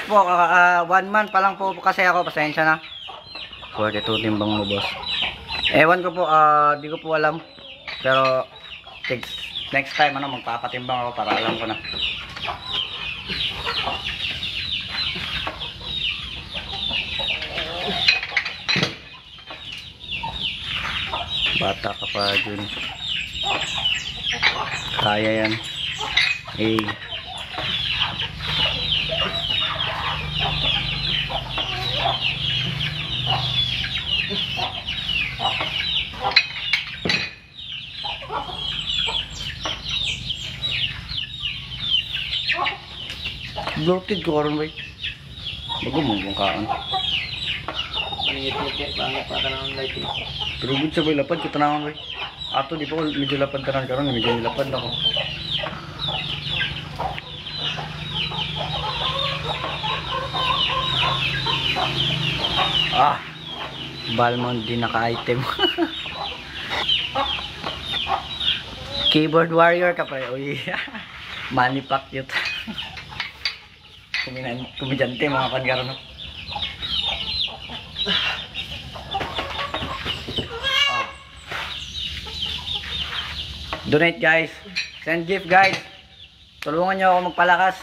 po, 1 month pa lang po kasi ako, pasensya na. 42 timbang mo, boss. Ewan ko po, di ko po alam. Pero next time magpapatimbang ako para alam ko na. Bata ka pa, Jun. Kaya yan. Hey. Bloated ko karon bay. Bago mong kaan. Maningit-ngit banget pa tanang lighting. Pero good sa bay lapad kita naman bay. Ato di pa medyo lapad tanan karon, medyo lapad na ko. Balmond din naka-item. Keyboard warrior ka pa. Uy. Money pack yun. Kumidyante mga pangaro, no? Donate guys. Send gift guys. Tulungan nyo ako magpalakas.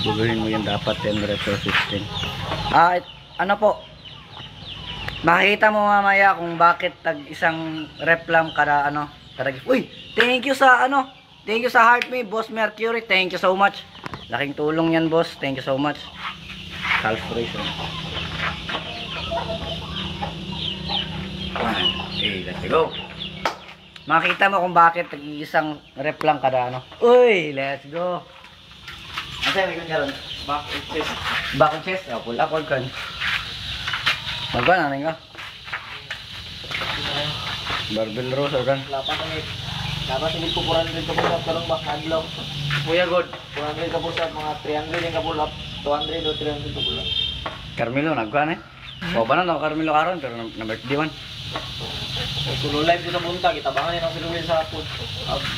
Gugulin mo yan dapat yung retro system. Ano po, makikita mo mamaya kung bakit tag isang rep lang kada kada gift. Uy, thank you sa heart me, Boss Mercury. Thank you so much. Laking tulong yan, boss. Thank you so much. Calfration. Okay, let's go. Makikita mo kung bakit tag isang rep lang kada Uy, let's go. Asa may karon? Back and chest. Back and chest. Pull up all kan. Magkano nga? Barbell rows kan. Dapat hindi ko 400 ka pull up karong back adlaw. Kuya God, 400 ka pull up, mga 300 yung ka pull up, 200 o 300 ka pull up. Carmelo nagkuhan O ba na Carmelo karon pero na birthday man. Kulo live ko sa punta, kitabangan niya ng silulil sa hapon.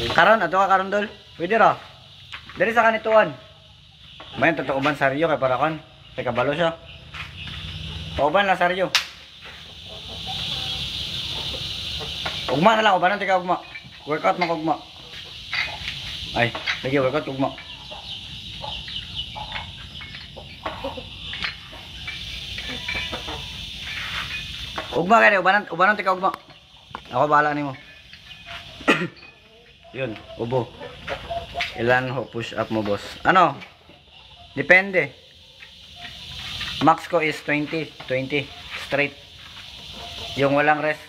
Karon ato ka karon dol. Pwede ra. Diri sa kanituan. Mayan totoo ban saryo kay para kon. Kay kabalo siya. Pauban la saryo. Ugma na lang, ubanan tika ugma. Workout mo ugma. Ay, lagi workout ugma. Ugma kay ubanan tika ugma. Ako bahala nimo. Yun, ubo. Ilan ho push up mo, boss? Depende. Max ko is 20 straight. Yung walang rest.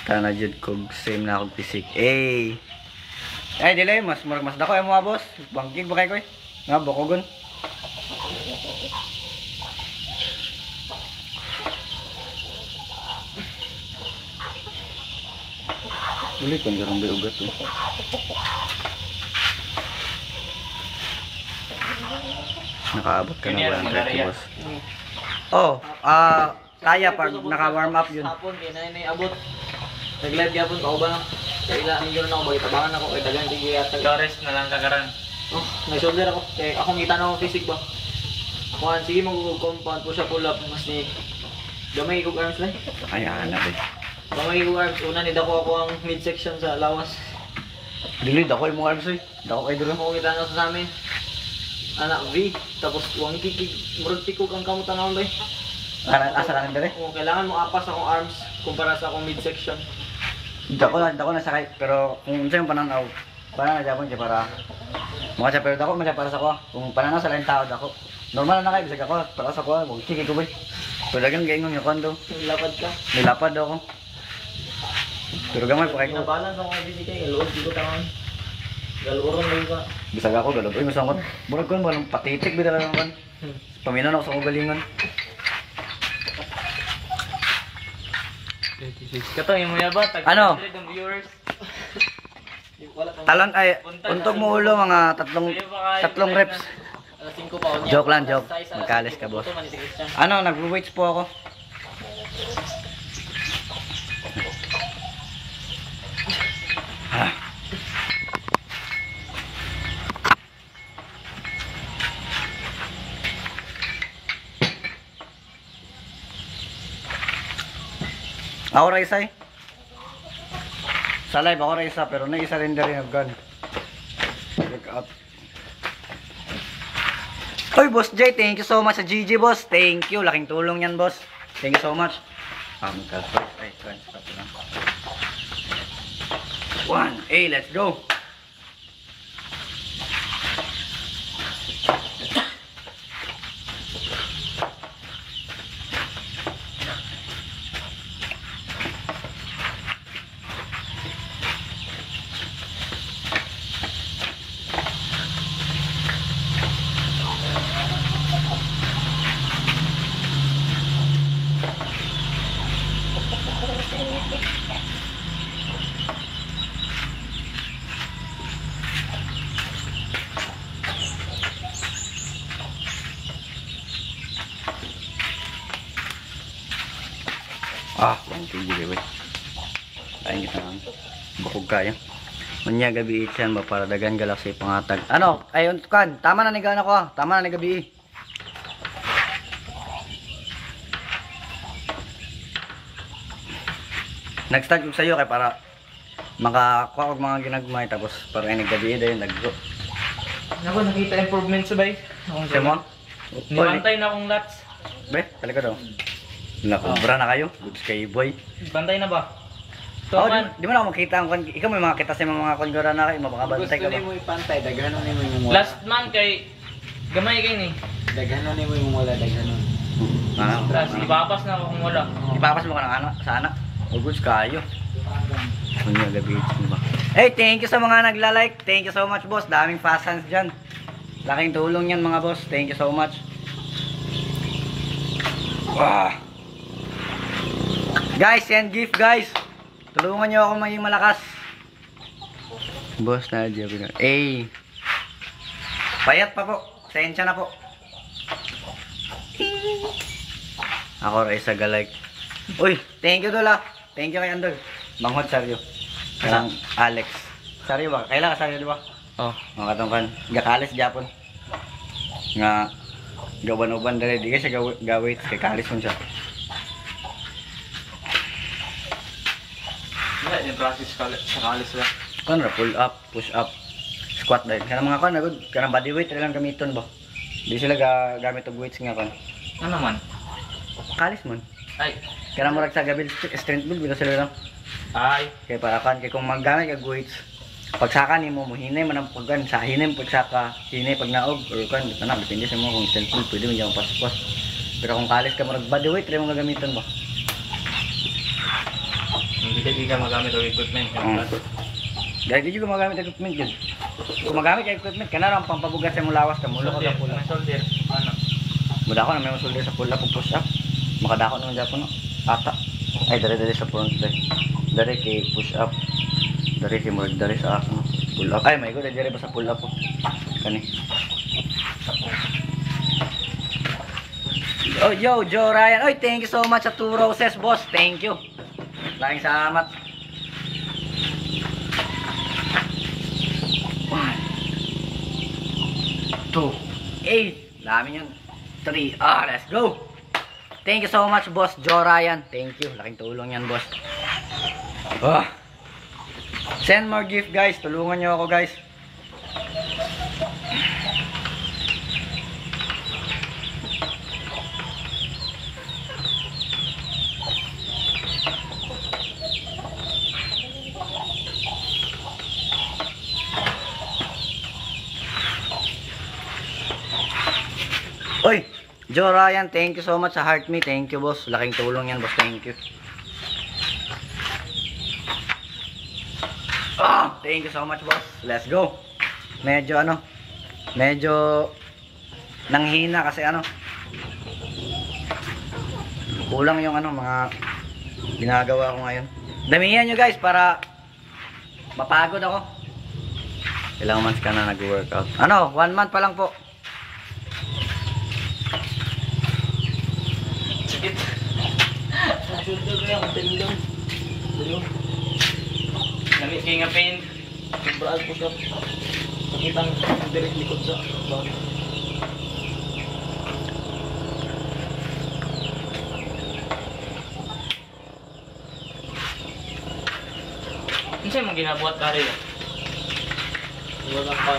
Tana jud kog same na akong pisik. Ay dili mas dako ay mga boss. Bangkig ba kay ko? Nga bokogon. Ulit kan garang ugat tuh. Nakaabot ka na 130, boss. Kaya pag naka-warm up yun. Hapon, abot. Nag-live yapon pa ba na? Kaila ninyo na ako, bagitabangan ako, kay dagan tigil yata. Flores na lang kagaran. Nag-shoulder ako, kay akong kita na akong physic ba? Ako, sige mag-compound po siya pull up, mas ni gamay kong arms lang. Ay, hanap eh. Gamay kong arms, una nidako ako ang midsection sa lawas. Dilid ako yung mga arms eh. Dako kayo dito. Ako kita na sa amin. Anak V, tapos huwag kikig, murag tikog ang kamutan ako ba eh. Asa lang dali? Kailangan mo apas akong arms kumpara sa akong midsection. Dako na sakay, pero kung unsa yung pananaw, para na japon siya para mga siya, pero dako man siya para sa ko. Kung pananaw sa lain tao dako. Normal na kayo, bisag ako, para sa ko, huwag kikig ko ba. Pero dagang gaingong yung kondo. Nilapad ka. Nilapad daw ako. Pero gamay pa kayo ko. Pinabalance ako kay BCK, load di ko tangan. Galuron lang ka. Bisag ako galog. Uy, masangkot. Burag ko walang patitik bida lang kan. Paminon ako sa ugalingon. Katong yung mga ba? Ano? Ng viewers. Talon ay untog mo ulo mga tatlong reps. Alas 5 pa unya. Joke lang, joke. Magkalis ka, boss. Ano, nagwo-weights po ako. Ah. Ako ra isa eh. Sa live ako ra isa pero na isa rin rin yung gun. Check out. Oy, Boss Jay, thank you so much sa GG, boss. Thank you. Laking tulong yan, boss. Thank you so much. Magka-first. Ay, stop lang. 1, let's go. One kg wait. Lain kita lang. Bakog kaya. Unya gabi ityan ba para dagan galaxy pangatag. Ano? Ayon kan. Tama na ni gana ko. Tama na ni gabi. Nag-start ko sa iyo kay para makakuha og mga ginagmay tapos para ay gabi dayon naggo. Nako nakita improvement sabay. Sa mo? Nibantay na akong lots. Be, talaga daw. Nakubra na kayo. Goods kay boy. Bantay na ba? So, Oh, di mo na ako makita ang ikaw may makita sa mga kongora na kayo, mabakabantay ka ba? Gusto ni mo ipantay, daghanon ni mo yung wala. last month kay gamay kay ni. Daghanon ni mo yung wala, daghanon. Tapos ibabas na ako kung wala. Ipapas mo ka ng anak, sa anak. O goods kayo. Kunya gabi ba? Hey, thank you sa mga nagla-like. Thank you so much, boss. Daming fast hands dyan. Laking tulong yan mga boss. Thank you so much. Wow. Guys, send gift guys. Tulungan nyo ako maging malakas. Boss na dyan. Eh. Payat pa po. Sensya na po. Ako rin sa galike. Uy, thank you Dola. Thank you kay Andol. Manghod saryo. Karang Alex. Saryo ba? Kailan ka saryo di ba? Oh. Mga katong kan. Gakalis Japon. Nga. Gawan-uban dali. Di ka siya gawit. Kay kalis mo siya. Wala yung process sa kalis lang. Kan ra pull up, push up, squat dahil. Kana mga kan nagod kanang body weight lang gamiton ba. Di sila gamit og weights nga kan. Ano man? Kalis mon. Ay. Kana murag sa gabil strength build bila sila lang. Ay. Kay para kan kay kung maggamit kag weights, pagsaka nimo mo hinay man ang paggan sa hinay pagsaka, hinay pag naog or kan tanang depende sa mo kung strength build pwede mo jang pas-pas. Pero kung kalis ka murag body weight, mo gagamiton ba. Hindi ka magamit ang equipment. Dahil di juga magamit ang equipment yun. Kung magamit ang equipment, ka na lang pampabugat sa mulawas ka, mulo ka sa pull up. May soldier. Ano? Muda ko na may masulder sa pull up o push up. Makadako naman dyan po no. Ata. Ay, dari sa front day. Dari kay push up. Dari kay murag dari sa ako. Pull up. Ay, may ko dari ba sa pull up po. Kani. Oh, yo, Joe Ryan. Oy, thank you so much sa 2 roses, boss. Thank you. Laking salamat. 1, 2, 8. Dami yun. 3. Let's go. Thank you so much, boss Joe Ryan. Thank you. Laking tulong yan, boss. Send more gift, guys. Tulungan nyo ako, guys. Oy, Joe Ryan, thank you so much sa Heart Me. Thank you, boss. Laking tulong yan, boss. Thank you. Thank you so much, boss. Let's go. medyo ano, medyo nanghina kasi ano, kulang yung ano, mga ginagawa ko ngayon. Damihan nyo guys para mapagod ako. Ilang months ka na nag-workout? Ano, 1 month pa lang po. Sakit. Ang shoulder ko yung tendon. Lamit kayo nga pain. Sobraan po siya. Pakitang direct likod sa bawang. Ano siya mong ginabuhat ka rin? Wala pa.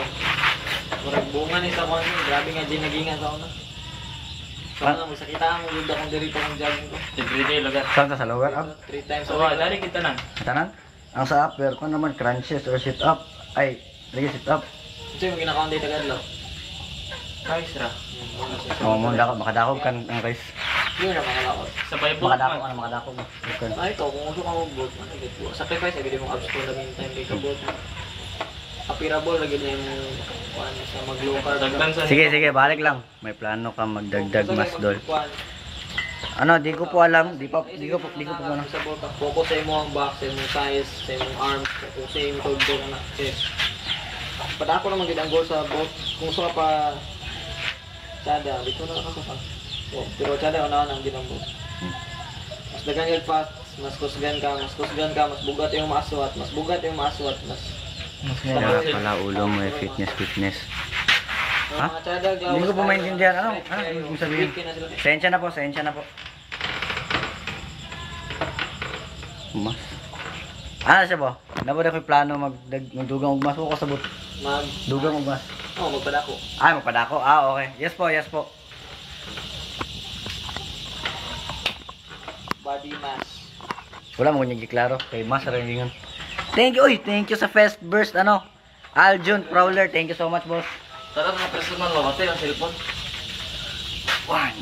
Murag bunga ni sa kanya. Grabe nga ginagingan sa una. Sana mo sakita mo gud akong diri pa kung jogging ko. Everyday lugar. Saan ka sa lugar? 3 times a week. Dali kita nan. Tanan? Ang sa upper ko naman, crunches or sit up. Ay, lagi sit up. Kasi mo ginakaon dito kadlaw. Guys ra. Oo, makadakog kan ang guys. Yun na mga lakot. Sa Bible Makadakog, man. ano, makadakog. Okay. Ay, ikaw, kung gusto ka mag-boat, sacrifice, agad yung abs ko na meantime kay ka-boat. Apirable, lagi na yung sa mag-local. Sige, balik lang. May plano ka magdagdag mas dol. Ano, di ko po alam, di ko po ano. Sa boat, focus sa imo ang back, sa imong thighs, sa imong arms, focus sa imong shoulder na chest. Padako naman gid ang goal sa boat. Kung gusto ka pa tsada, dito na ako pa. So, pero tsada una nang ginambo. Mas dagan yung fast, mas kusgan ka, mas bugat yung maaswat, mas Kaya pala ulo mo, fitness. Ha? mga tsada, glawas. Hindi ko po maintindihan. Ano ibig sabihin? Sensya na po. Mas. Ano siya po? Nabuda ko yung plano magdugang ugmas ko kasabot. Dugang ugmas. Magpadako. Ay, magpadako. Okay. Yes po. Body mass. Wala mo niyang giklaro. Kay Mas Raringan. Thank you sa Fest Burst, ano? Aljun Prowler, thank you so much, boss. Tara mga personal mo, kasi ang cellphone.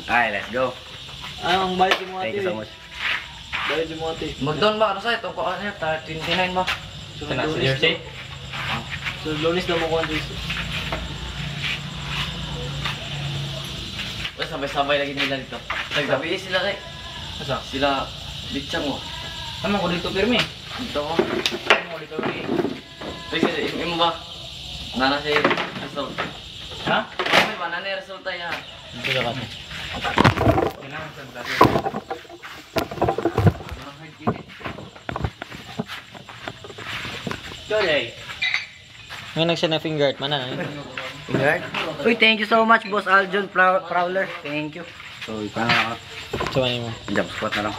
Ay, let's go. Ang balik mo ate. Thank you so much. Balik mo ate. Mag-down ba? Ano sa'yo? Ito ko ano yun? 29 ba? Sunod jersey. So, lunis na mo ko ang jersey. Sabay-sabay lagi nila dito. Nagsabi sila kay. Asa? Sila bitchang mo. Ano ko dito pirmi? Dito ko. Ano ko dito pirmi? Kasi imo ba? Nana siya yung result. Ha? May ba? Nana yung result tayo. Dito ka ate. Kailangan sa dati. Jolay. Ngayon nagsya na finger art, mana na. Finger? Uy, thank you so much, boss Aljun Prowler. Thank you. So, ipana Sabanin mo. jump squat na lang.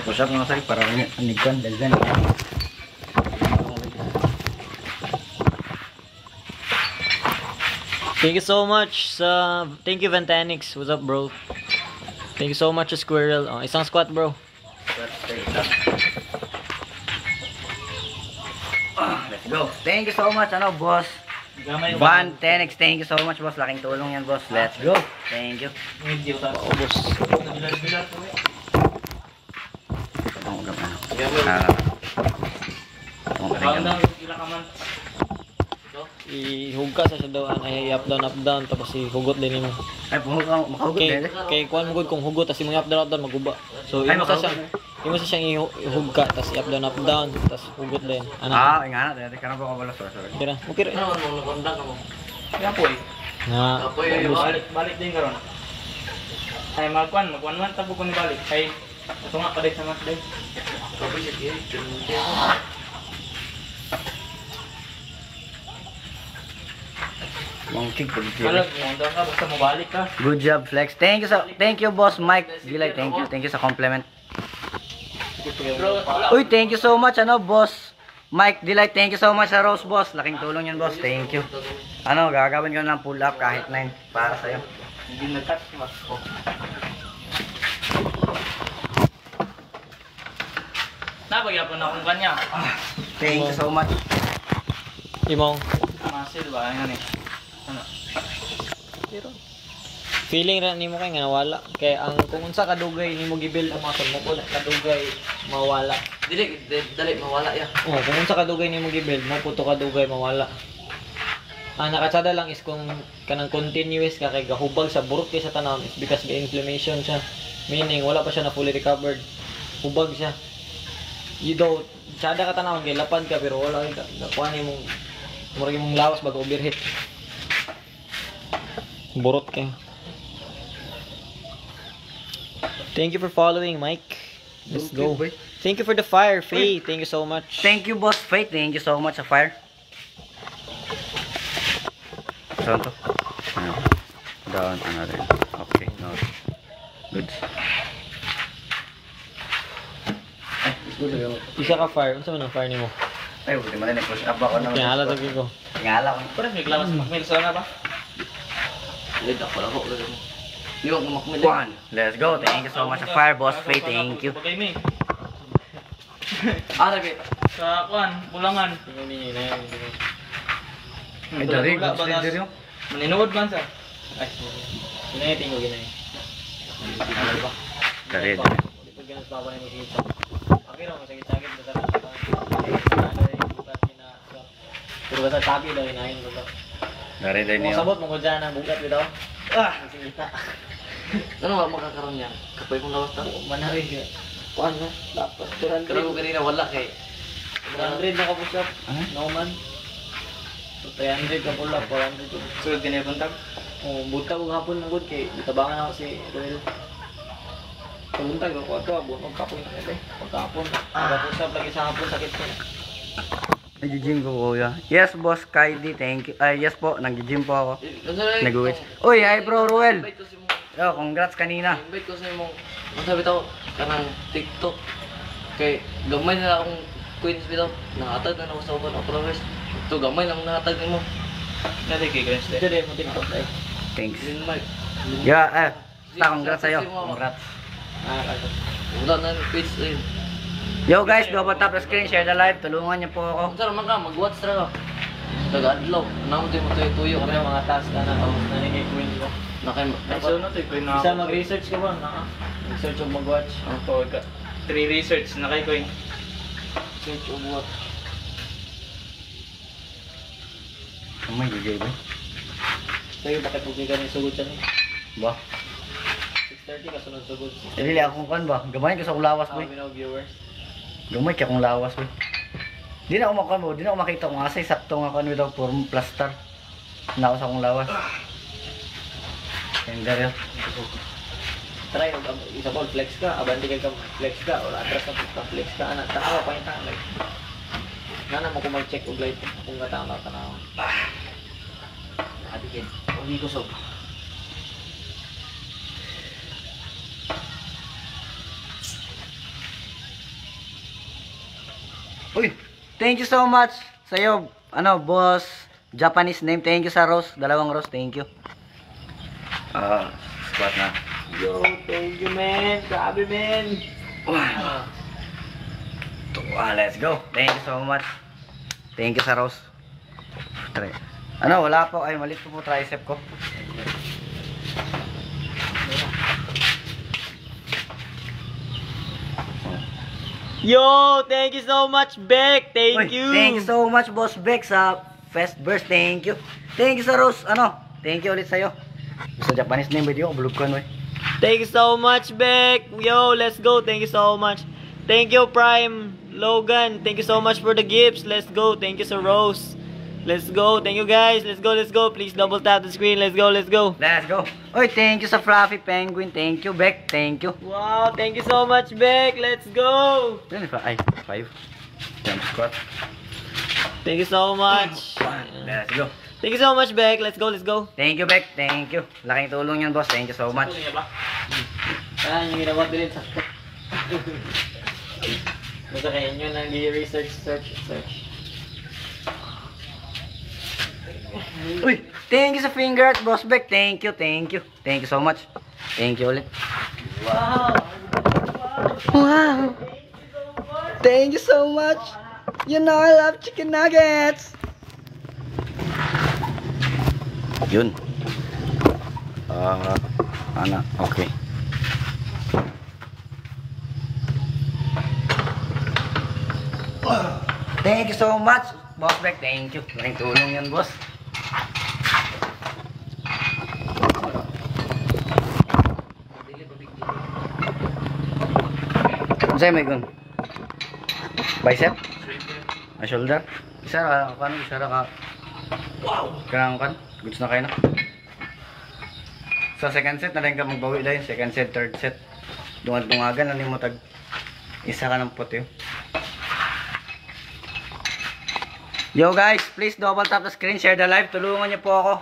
Push up nga sa'yo para anigkan. Dagdan. Thank you so much thank you Ventanix. What's up, bro? Thank you so much Squirrel. Isang squat, bro. Let's go. Thank you so much, ano, boss. Van Tenex, thank you so much, boss. Laking tulong yan, boss. Let's go. Thank you. Boss. Ihugka sa siya daw ay up down tapos ihugot din mo. Ay, makahugot din. Kay kuan mo gud kung hugot tapos imong up down maguba. So Ay, imo sa siyang ihugka tapos up down tapos hugot din. Ingana, dati ka na ba kabalo? Sorry. Kira, okay. Ano mo nakondang mo? Ya po eh. Na balik din karon. Ay magkuan man tabo ko ni balik. Kay ato nga paday sa mas day. Sabi siya kaya. Mongkig po. Kalag mo daw ka basta mo balik ka. Good job, Flex. Thank you, boss Mike. Gilay, thank you sa compliment. Uy, thank you so much, ano, boss Mike Delight. Thank you so much sa Rose, boss. Laking tulong yan, boss. Thank you. Ano, gagawin ko ng pull up kahit 9 para sa'yo. Hindi nag-cut mas ko. Napagyapon akong kanya. Thank you so much. imong Masil ba yan eh. Ano? feeling ra nimo kay nga nawala kay ang kung unsa kadugay nimo gibuild ang muscle mo pud kadugay mawala. Dali mawala ya. Kung unsa kadugay nimo gibuild mo puto kadugay mawala. Ang nakatsada lang is kung kanang continuous ka kay gahubag sa burot kay sa tanom is because may inflammation siya. Meaning wala pa siya na fully recovered. Hubag siya. You don't tsada ka tanawon kay lapad ka pero wala ka kuan imong murag imong lawas bago overheat. Burot ka. Thank you for following, Mike. Let's go. Thank you for the fire, Faye. Thank you so much. Thank you, Boss Faith. Thank you so much sa fire. Saan to? Ano? Down na rin. Okay, no. Good. Isa ka fire. Unsa man ang fire nimo? Ay, buti man na push up ako naman. Tingala to ko. Tingala ko. Parang may glamas makmil sa na ba? Lid ako lang ko. Di ko makmil. One. Let's go. Thank you so much sa fire, Boss Faith. Thank you. Bagay mi. Ara kay. Sa kuan, bulangan. Tingani na yun. Ay, dari. Good slide dari. Maninuod man sa. Ay. Ginay tingo ginay. Ano ba? Dari. Dito ginas pa ba ni kita. Okay ra mo sakit-sakit sa pero basta tapi daw inahin ko. Dari Mo niyo. sabot mo ko dyan ang bugat bitaw. Ah. Singita. Ano ba makakaroon niya? Kapay kong lawas ta. Manari ka. Kuan na. Dapat 200. Pero ko kanina wala kay. 100 na ka push up. No man. So 300 ka pull up, 400 ka. Sulod din yung buntag. Oh, buta ko hapon ng good kay bitabangan ako si Roel. Puntag ako ato, bunog ka po yung ebe. Pagkapon. Push up lagi sa hapon sakit ko. Nag-gym ko, kuya. Yes, Boss Kylie. Thank you. Ay, yes po. Nag-gym po ako. Nag Nag-uwits. Uy, hi bro, Ruel. Invite ko si mo. Yo, congrats kanina. Invite ko sa imong. Ang sabi tao kanang TikTok. Kay gamay na akong queens bitaw. Nahatag na ako sa uban ng followers. Ito gamay lang nahatag nimo. Nadi kay Grenz Ito din mo TikTok ay. Thanks. Din Mike. Yeah, congrats sa'yo. Congrats. Wala na yung page ayun. Yo guys, double tap the screen, share the live. Tulungan niyo po ako. Kung saan man ka, mag-watch na ka. Taga-adlaw. Naman tayo mo tuyo-tuyo. Ano yung mga task ka na naningay queen mo? So no to ko na. Isa mag-research ka ba? Research o mag-watch? Ako ka. 3 research na kay coin. Search o buhat. Oh my God, ba? Sa'yo bakit huwag ka rin sugod siya niya? Ba? 6:30 ka sunod sugod. Dili akong kan ba? Gamay ka sa akong lawas, boy. Sabi ng viewers. Gamay ka akong lawas, boy. Di na ako makuha mo, di na ako makita kung asay sakto nga kan without form plaster. Na ako sa akong lawas. And there. Try og isa pa flex ka, abante kay ka flex ka or atras ka flex ka ana tanaw pa yung like. Nana mo ko mag-check og light kung tama tanaw. Adigid. Uli ko so. Uy, thank you so much sa'yo, boss, Japanese name. Thank you sa Rose, dalawang Rose, thank you. Squat na. Yo, thank you man. Grabe man. Let's go. Thank you so much. Thank you sa Rose. Try. Wala po. Ay, malit po tricep ko. Yo, thank you so much, Beck. Thank Uy, you. Thank you so much, Boss Beck, sa Fest Burst. Thank you. Thank you sa Rose. Thank you ulit sa'yo. Sa Japanese name video, bulog ko ano eh. Thank you so much, Beck. Yo, let's go. Thank you so much. Thank you, Prime Logan. Thank you so much for the gifts. Let's go. Thank you, Sir Rose. Let's go. Thank you, guys. Let's go. Let's go. Please double tap the screen. Let's go. Let's go. Let's go. Uy, thank you sa Fluffy Penguin. Thank you, Beck. Thank you. Wow. Thank you so much, Beck. Let's go. Yan, 5. Jump squat. Thank you so much. Let's go. Thank you so much, Beck. Let's go. Let's go. Thank you, Beck. Thank you. Laking tulong yan, boss. Thank you so much. Yung ginawa din sa basta kayo nyo nang research, search. Uy, thank you sa finger art, Boss Beck. Thank you. Thank you so much. Thank you ulit. Wow. Thank you so much. You know I love chicken nuggets. Yun. Okay. Thank you so much, Boss Beck. Thank you. Laking tulong yan, boss. Sa'yo may gun. Bicep? Ah, shoulder? Isa ra ka, isa ra ka. Wow! Kanang kan? Goods na kayo na. Sa second set na rin ka magbawi dahil. Second set, third set. Dungan-dungagan na mo tag isa ka ng puti. Yo guys, please double tap the screen, share the live. Tulungan niyo po ako.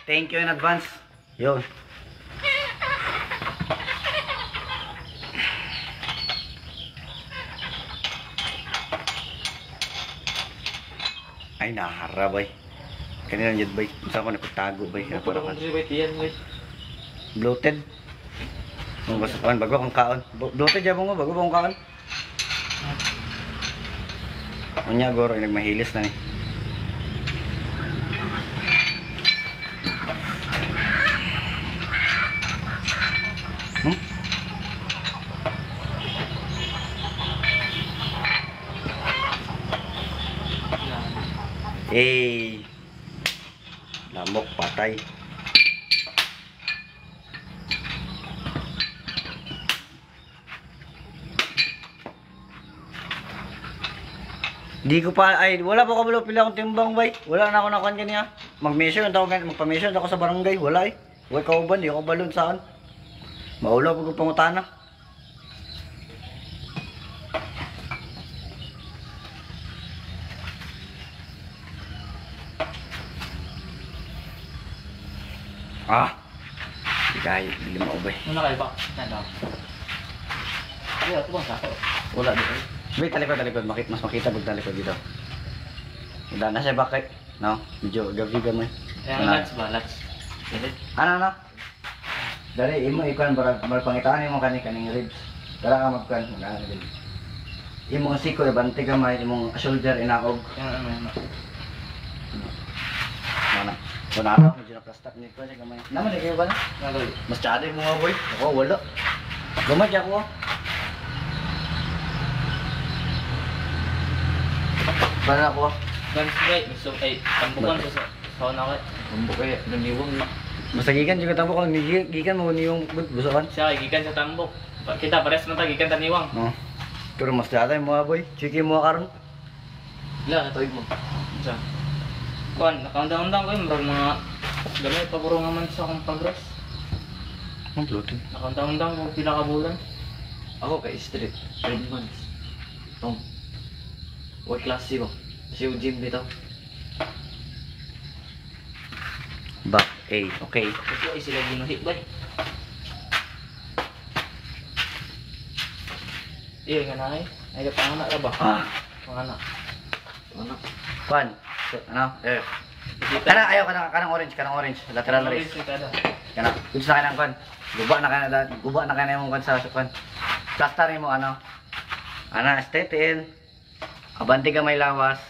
Thank you in advance. Yo. Ay, nahara bay. Kanina yun bay. Saan ko napagtago bay. Bloated. Ang basta kaon, bago akong kaon. Bloated dyan mo, bago akong kaon. Unya goro, nagmahilis na ni. Eh, lamok patay. Di ko pa, ay, wala pa ko pila akong timbang bay. Wala na ako nakuha kanya. Mag-measure, magpa-measure ako sa barangay. Wala eh. Huwag kauban, di ako balon saan. Maulaw pag pangutana. Ah, di kaya, di mo bay. Muna kayo ba? Nandang. Ay, ito bang sako? Wala di. Wait, talikod. Mas makita pag talikod dito. Wala na siya bakit? No? Medyo gabi gamay. Kaya lats ba? Lats. Ano? Dari, imo ikuan marpangitaan imo kaning ribs. Tara ka magkuan, mag-ano din. Imong siko, ibante gamay, imong shoulder, inaog. Yan. Mana? Kunara, medyo na-plastak ni ko siya gamay. Naman, di kayo ba na? Nagawin. Mas tsada yung mga boy. Ako, wala. Gamay ako. Para ako. Guns right. So, ay, tambukan sa sauna ko. Mambo kaya, naniwang na. Basta gikan juga tambo ko, gikan mo niyong busakan. Siya, gikan sa tambok. Kita, pares mo ta, gikan taniwang. No. Pero mas tsada yung mga boy. Chiki mo karon. Wala, natuig mo. Siya. Kuan, nakaundang-undang ko yung mga gamay paguro nga man sa akong progress. Ang bloated. Nakaundang-undang ko pila ka bulan. Ako kay street, 3 months. Tom. What class ko? Siya gym dito. Back A, okay. Kasi ay sila ginuhit ba? Iya nga na ay pangana ra ba? Pangana. Ano? Kwan. Ano? Kana ayaw kanang orange, lateral race. Kana. Kung sa kanang kwan. Guba na kana imong kwan sa kwan. Plaster mo ano? Ana estetin. Abante gamay lawas.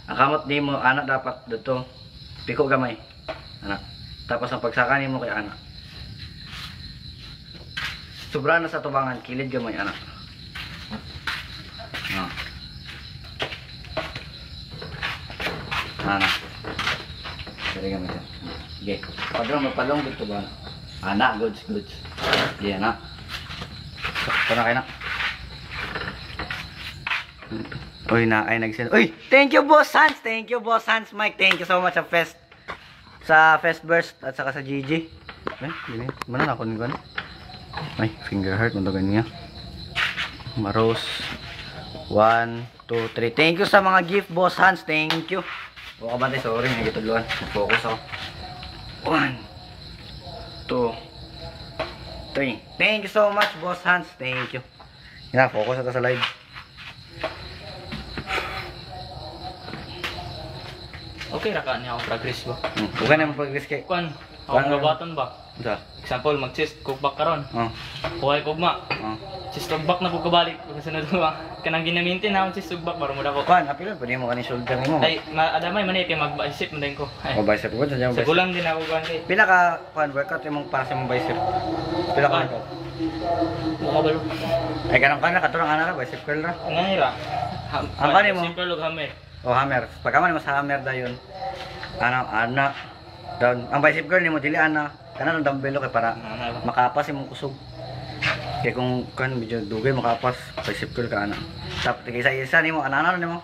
Ang kamot nimo ana dapat dito. Piko gamay. Ana. Tapos ang pagsaka nimo kay ana. Sobra na sa tubangan, kilid gamay ana. Ah. Ana. Sige gamay siya. Sige. Padrong dito ba? Ana, goods. Diyan na. Kana kay na. Uy, na ay nagsend. Uy, thank you Boss Hans. Thank you Boss Hans Mike. Thank you so much sa Fest Burst at saka sa GG. Eh, gini. Mana na ako ni kan? Ay, finger heart mo to ganyan. Maros. 1, 2, 3. Thank you sa mga gift Boss Hans. Thank you. O kabante, sorry, nagitudluan. Focus ako. 1, 2, 3. Thank you so much Boss Hans. Thank you. Yan, focus ata sa live. Okay ra ka niya akong progress ba? Huwag na mag-progress kay. Kuan, akong gabatan ba? Ito. Example, mag-chest cookback karon. Oh. Kuhay kugma. Oh. Chest cookback na pagkabalik. Kasunod ba? Kanang ginamintin na akong chest cookback para mo ko. Kuan, apilon, pwede mo kanin shoulder mo. Ay, adamay man kay mag-bicep mo din ko. Ay, O bicep ko, dyan sa bicep. gulang din ako kuan kay. Pila ka, kuan, workout yung para sa mong bicep. Pila ka Kuan. workout. Mukha balo. Ay, kanang ka na, katurang ana ra, bicep curl ra. Nganira. Ang kanin mo? Super log hammer. O hammer. Pagkaman mo sa hammer dayon. Ano, ana. Down. Ang bicep curl ni mo, dili ana. Kana ng dumbbell kay para Ana ba? makapas imong kusog. Kaya kung kan medyo dugay makapas, bicycle ka ana. Tapos isa-isa nimo ana nimo.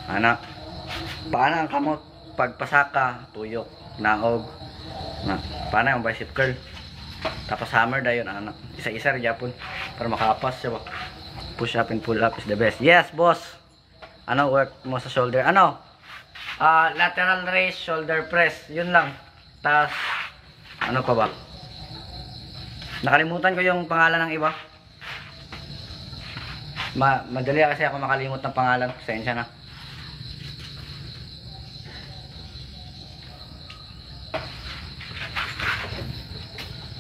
Ana. Paano ang kamot pagpasaka, tuyok, naog. Na, paano ang bicycle? Tapos hammer dayon ana. Isa-isa ra gyapon para makapas siya ba. Push up and pull up is the best. Yes, boss. Ano work mo sa shoulder? Ano? Lateral raise, shoulder press. Yun lang. Tas ano pa ba? Nakalimutan ko yung pangalan ng iba. Madali kasi ako makalimot ng pangalan. Pasensya na.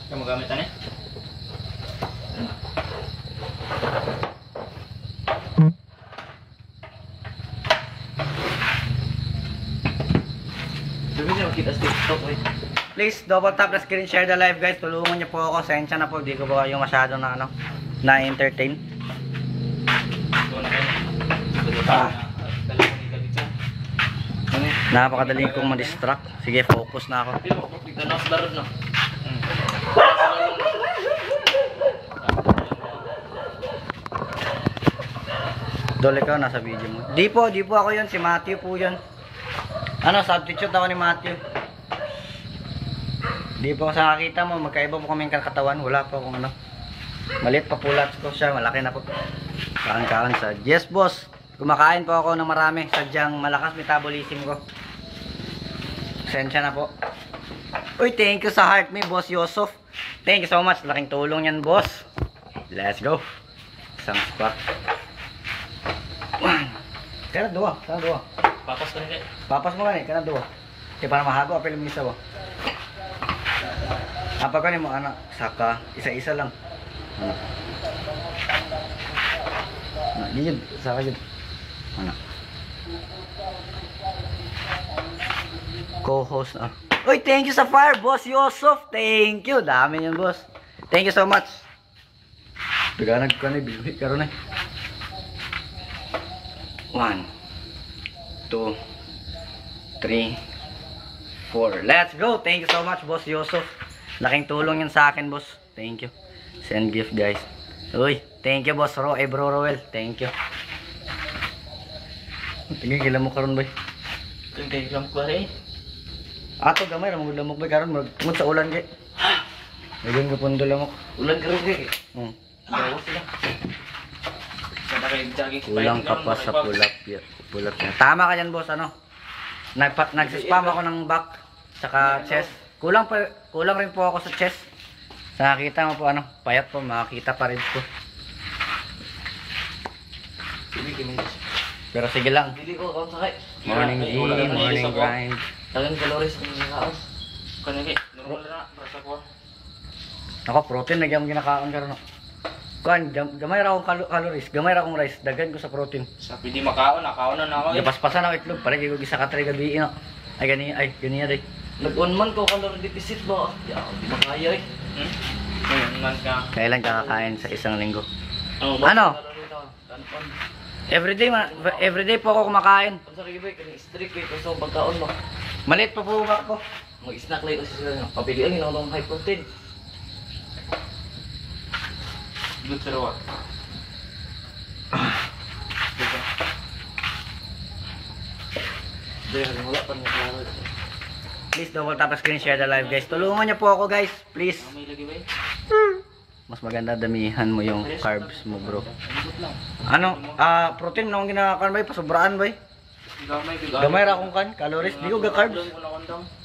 Kamu gamit ano? Dumi siya makita sa TikTok eh. Please double tap the screen, share the live guys. Tulungan niyo po ako. Pasensya na po. Di ko ba yung masyado na ano na-entertain. Doon na kayo. Napakadali kong ma-distract. Sige, focus na ako. Di mo, tignan na sa darod na. Dole ka nasa video mo. Di po ako yun. Si Matthew po yun. Ano, substitute ako ni Matthew. Di po sa nakita mo, magkaiba po kaming katawan. Wala po akong ano. Maliit pa pulat ko siya. Malaki na po. Kaan sa. Yes, boss. Kumakain po ako ng marami. Sadyang malakas metabolism ko. Sensya na po. Uy, thank you sa heart me, Boss Yosef. Thank you so much. Laking tulong yan, boss. Let's go. Isang squat. Kana dua. Papas ka nila. Papas mo gani, kana dua. Kaya para mahago, apel mo isa ba? Apa ka ni mo, anak? Saka, isa-isa lang. Anak. Anak, di yun. Saka yun. Anak. Co-host na. Uy, thank you sa fire, Boss Yosef. Thank you. Dami yun, boss. Thank you so much. Biganag ka na, bilhi ka rin eh. 1, 2, 3, 4. Let's go. Thank you so much, Boss Yosef. Laking tulong yun sa akin, boss. Thank you. Send gift, guys. Uy, thank you, boss Ro. Bro Roel. Thank you. Tingin, kailan mo karon, boy? Kaya lang ko rin. Ato, gamay. Ramang lamok, boy. Karon, magkumot sa ulan, kay. Ngayon ko pundo lamok. Ulan ka rin kaya. Bawas sila. Sada kayo jogging. Kulang ka pa sa pull-up. Pull-up niya. Tama ka dyan, boss. Ano? Nagsispam ako ng back. Tsaka chest. Kulang rin po ako sa chest. Sa nakita mo po, ano? Payat po. Makakita pa rin po. Sige, kinig. Pero sige lang. Dili ko akong sakay. Morning gym, morning grind. Tagang calories ang nakaon. Kanili. Normal na. Rasa ko. Ako, protein. Nagyang ginakaon ka rin. Kuan, gamay ra akong calories. Gamay ra akong rice. Dagan ko sa protein. Sa pwede makaon. Nakaon na ako. Yapaspasan ako itlog. Pare, ko gisa ka 3 gabi. No? Ay, ganyan day. Nag-on man ko calorie deficit ba? Di ako, di makaya eh. Ngayon man ka. Kailan kakakain sa isang linggo? Ano? Kanon. Everyday po ako kumakain. Ang sarili ba, kaning strict eh, kung sa pagkaon mo. Maliit pa po ba ako? Mag-snack lang kasi sila. Papilian yun ako ng high protein. Good sa rawa. Dahil wala pa nga klaro. Please double tap screen, share the live guys. Tulungan niyo po ako guys, please. May lagi ba eh? Mas maganda damihan mo yung carbs mo bro. Ikot lang. Ano? Protein na akong ginakakan ba? Pasobraan ba? Gamay ra akong kan, calories. Di ko ga carbs.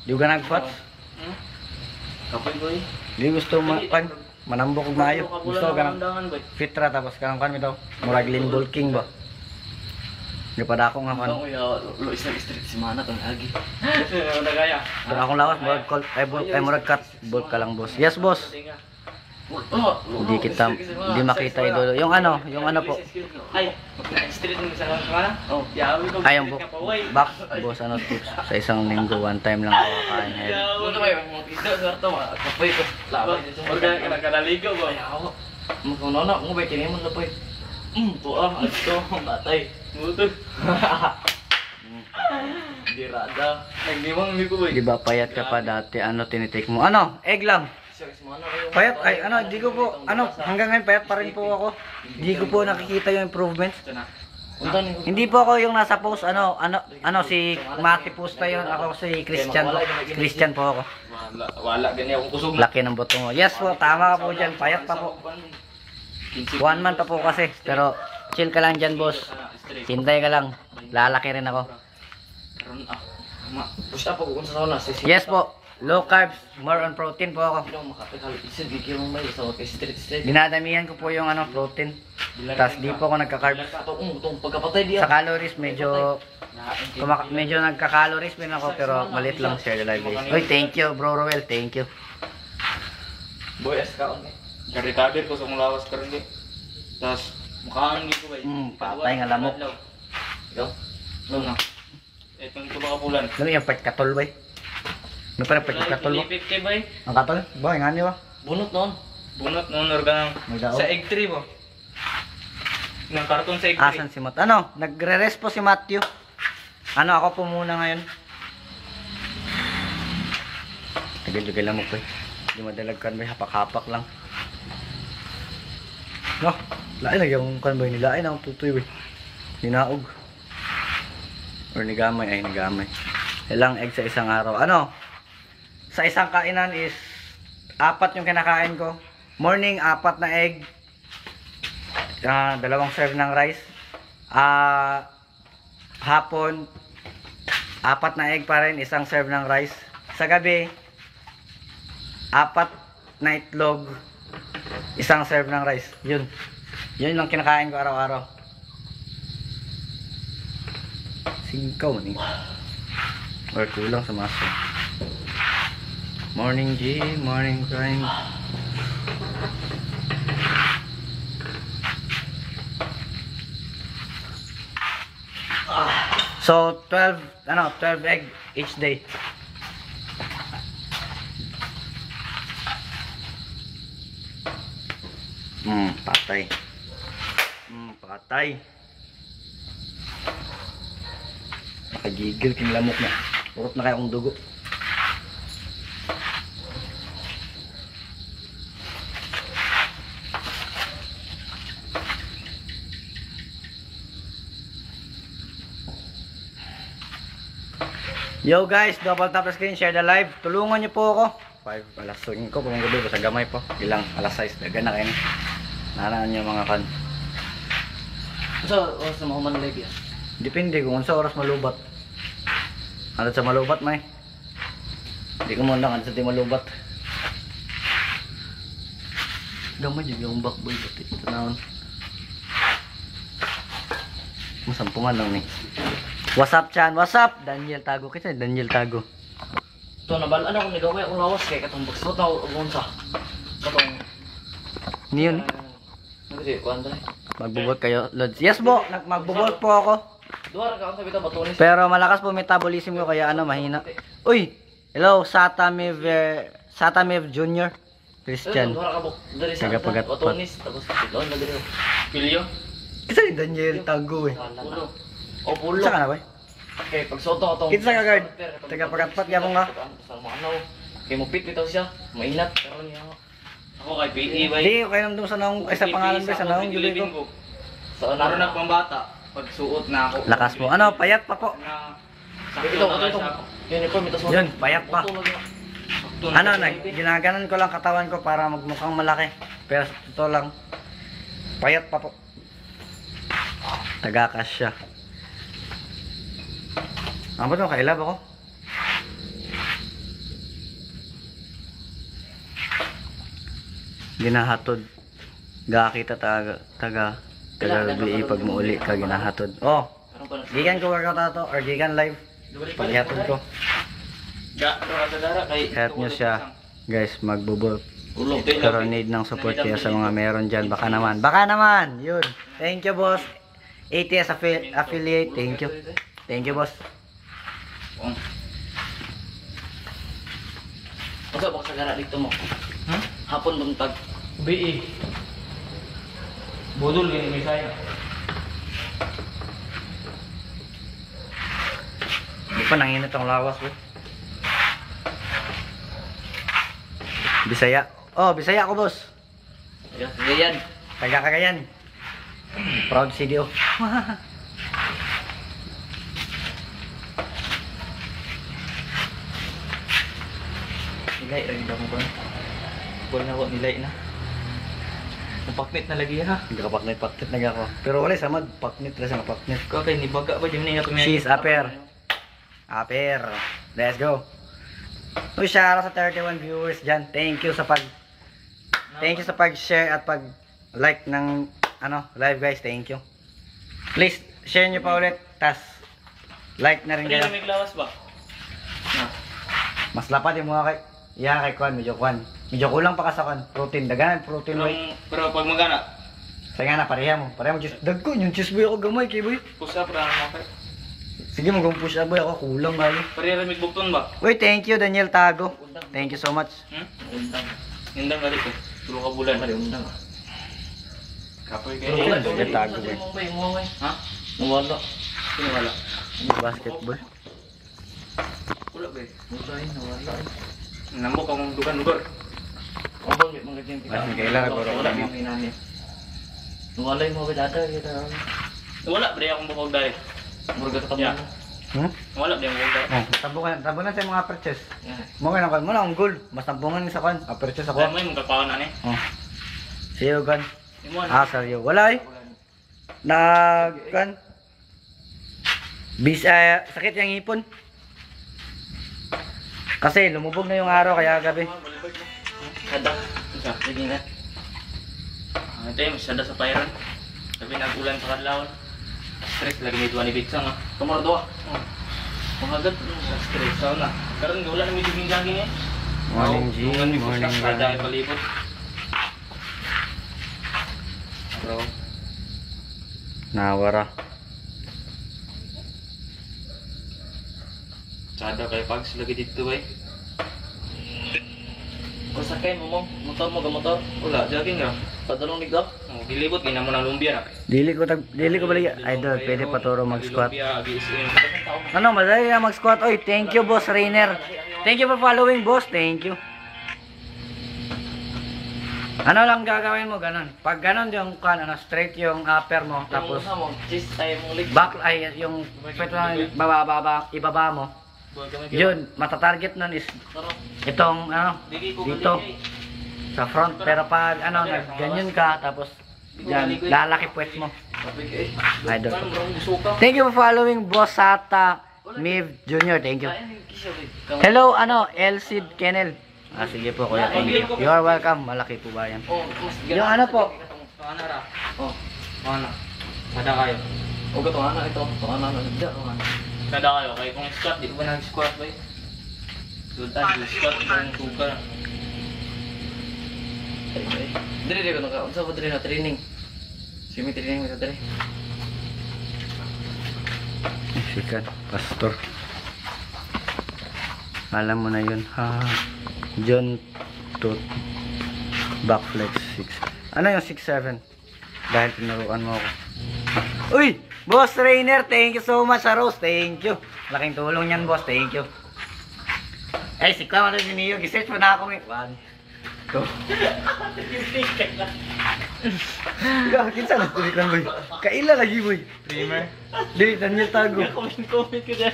Di ko ga nag-fats. Kapoy boy. Di gusto manambok og maayo. Gusto ka ng fitra tapos kanang kan bitaw. Murag lean bulking ba? Di pa da ako nga kan. Ano ya, lo isang strict si Mana kang agi. Wala kaya. Pero akong lawas murag call ay murag cut bulk ka lang boss. Yes boss. Hindi makita idolo. Yung ano po. Ay, street mo sa kana? Oh, Yawi ko. Ay, yung back boss ano tips sa isang linggo one time lang ako kakain head. ano ba yung mga isda sa harto mga kapoy ko. Laban dito. Organ ka nakaligo ba? Ay ako. Magkuno na, mo ba kinimon na poy. Tuwa, ato, batay. Muto. Dirada. Naglimang mi ko boy. Di ba payat ka pa dati? Ano tinitik mo? Ano? Egg lang. Payat, ay ano, di ko po, ano, hanggang ngayon payat pa rin po ako. Di ko po nakikita yung improvements. Hindi po ako yung nasa post, ano, si Mati post pa yun, ako si Christian po. Christian po ako. Wala gani akong kusog. Laki ng buto mo. Yes po, tama ka po dyan, payat pa po. 1 month pa po kasi, pero chill ka lang dyan boss. Hintay ka lang, lalaki rin ako. Push up ako kung sa sauna. Yes po, low carbs, more on protein po ako. Dinadamihan ko po yung ano, protein. Tapos di po ako nagka-carbs. Pagkapatay diya. Sa calories, medyo nagka-calories din ako, pero maliit lang share the live base. Uy, thank you bro Roel, thank you. Boy, eskaon eh. Recover ko sa mong lawas karon di. Tas mukhaan gid ko bay. Patay nga lamok. Yo. No na. Itong tulo ka bulan. Ano yung part katol ba? May parang part katol ba? 50 bay. Ang katol? Ba, nga niyo ba? Bunot noon. Bunot noon organ May daog. sa egg tree mo. Nang karton sa egg tree. Asan si Matt? Ano? Nagre-rest po si Matthew. Ano, ako po muna ngayon. Tagal-tagal lamok ba? Hindi madalagkan ba? Hapak-hapak lang. No, lain lang yung kan ba nila ay nang tutoy ba. Dinaog. Or nigamay ay nigamay. Ilang egg sa isang araw. Ano? Sa isang kainan is 4 yung kinakain ko. Morning 4 na egg. 2 serve ng rice. Hapon 4 na egg pa rin, 1 serve ng rice. Sa gabi 4 na itlog, 1 serve ng rice. Yun lang kinakain ko araw-araw. Singkaw ni or kulang sa maso. Morning G, morning grind. So 12 egg each day. Patay. Patay. Nakagigil king lamok na. Urot na kaya akong dugo. Yo guys, double tap the screen, share the live. Tulungan niyo po ako. 5 alas 5 ko pang gabi sa gamay po. Ilang alas 6 daga na kayo. Naraan niyo mga kan. So, oras na mahuman live yan. Depende kung unsa oras malubat. Ano sa malubat may? Hindi ko mo lang ano sa di malubat. Gamay jud yung backboy pati tanawon. Masampungan lang ni. What's up Chan? What's up? Daniel Tago kita, Daniel Tago. Ito nabalaan ako nagaway akong lawas kay katong bagsot na akong sa katong Niyon. Nagdi kuan dre. Magbubot kayo, Lods. Yes po, magbubot po ako. Duha ra ka sa bitaw batunis. Pero malakas po metabolism ko kaya ano mahina. Uy, hello Satamev Jr. Christian. Duha ra ka bok dre sa Tagapagat- batunis tapos doon na dre. Pilyo. Kita ni Daniel Tago eh. Pulo. O pulo. Saan ka na ba? Okay, pag soto atong Kita ka guard. Tagapagatpat yapon nga. Sa mga ano. Kay mo pit bitaw siya. Mainat karon niya. Ako kay PE bay. Hindi, okay lang doon sa naong, ay sa pangalan ba, sa naong juloy ko. Sa Naroon na pang bata. Pag suot na ako. Lakas po. Ano, payat pa po. Na Ito, ito. Uniform ito sa. Yun, payat pa. Ano, ginaganan ko lang katawan ko para magmukhang malaki. Pero sa totoo lang, payat pa po. Tagakas siya. Ang ba't mo, kailab ako? Ginahatod. Gakita taga BA pag muuli ka ginahatod. Oh, gigan ko workout ato or gigan live. Paghatod ko. Ga, sa dara kay Help nyo siya. Guys, magbubot. Ulog Pero need ng support kaya sa mga meron dyan. Baka naman. Baka naman. Yun. Thank you, boss. ATS affiliate. Thank you. Thank you, boss. Unsa ba sa gara dito mo? Hapon buntag. BE. Budol gini misay. Hindi pa nanginit ang lawas, bro. Bisaya. Oh, Bisaya ako, boss. Yan. Taga Cagayan. Proud CDO. Nilay rin ba mo ba? Wala na ako nilay na. Napaknit na lagi ha. Hindi ka paknit na ako. Pero wala samad, paknit rin sa paknit. Okay, ni baga ba din nga tumingin. She's upper. Upper. Let's go. Uy, shoutout sa 31 viewers dyan. Thank you sa pag-share at pag-like ng live guys. Thank you. Please, share nyo pa ulit. Tas, like na rin Pero kayo. may lawas ba? Na. Mas lapad yung mga kay Kwan, medyo Kwan. Medyo kulang pa ka sa Kwan. Protein, dagan, protein way. Pero pag magana, Sa nga na, pareha mo. Cheese. Dagko, yung cheese boy ako gamay, kay boy. push up ra mo kay. Sige, mag-push up boy ako. Kulang kayo. Pareha mig bukton ba? Uy, thank you, Daniel Tago. Thank you so much. Undang. Nindang gali ko. Tulo ka bulan. Mali undang. Kapoy Wala, kay. Daniel Tago boy. Umaway. Ha? Nawala. Sino wala? Basketball. Wala ba? Nawala. Nambok ang dugan-dugan. Abang may mga ganyan Ay, kailangan ko rin Wala mo. yung inani. Nawala yung mga data kita. Wala ba akong bukog dahil? Murga ka Yeah. mo. Wala ba yung bukog dahil? Oh, tabunan sa mga purchase. Yan. Mo nga mo na ang goal. Mas tambungan sa Kwan. Purchase Wala ako. mo yung kapawan na ni. Oh. See you, Kwan. Imo Ah, sorry. Wala eh. Kwan. Sakit yung ipon. Kasi lumubog na yung araw kaya gabi. Kada. Isa. Sige na. Ito yung sada sa pairan. Sabi nag-ulan sa kadlawon. Stress lagi may tuwa ni Bitsang ha. Kamar doa. Pagagad sa stress sa na. Karon wala na may jogging eh. Morning, G. Morning, Morning, Kada G. palibot. Bro. Nawara. Sada kay Pags lagi dito eh. Kung sakay mo, motor mo, gamotor. Wala, jogging ra. Padulong ni Gap. Oh, gilibot gina mo ng lumbia na. Dili ko balik. Idol, pwede paturo mag-squat. Lumbia, BSM. Ano, madali na mag-squat. Oy, thank you, boss Rainer. Thank you for following, boss. Thank you. Ano lang gagawin mo, ganun. Pag ganun yung straight yung upper mo, tapos mo, chest ay mong leg. back ay yung pwede na ibaba mo. Yun, matatarget nun is itong dito sa front. Pero pag ganyan ka, tapos dyan, lalaki puwet mo. Idol. Thank you for following, boss Sata Miv Jr. Thank you. Hello, Elsid Kennel. Ah, sige po, kuya. Thank you. You are welcome. Malaki po ba yan? Yung ano po? Ano ra? Oh, Ano? Kada kayo. o gato ana ito. To ana na nagda ana. Kada kayo. Kaya kung squat, di ko ba nag-squat ba eh? Sultan, squat kung tuka na. Dire ko naka unsa ba dire na training. Simi training mo dire. Sikat, pastor. Alam mo na yun. Ha. John Tooth. Backflex 6. Ano yung 6-7? Dahil tinuruan mo ako. Uy! Boss Rainer, thank you so much sa Rose. Thank you. Laking tulong yan, boss. Thank you. Ay, si Kwan, ano si Neo? Gisearch mo na ako eh. 1, 2. Kinsa na tulik lang, boy. Kaila lagi, boy. Dreamer. Dili, Daniel Tago. Comment ko dyan.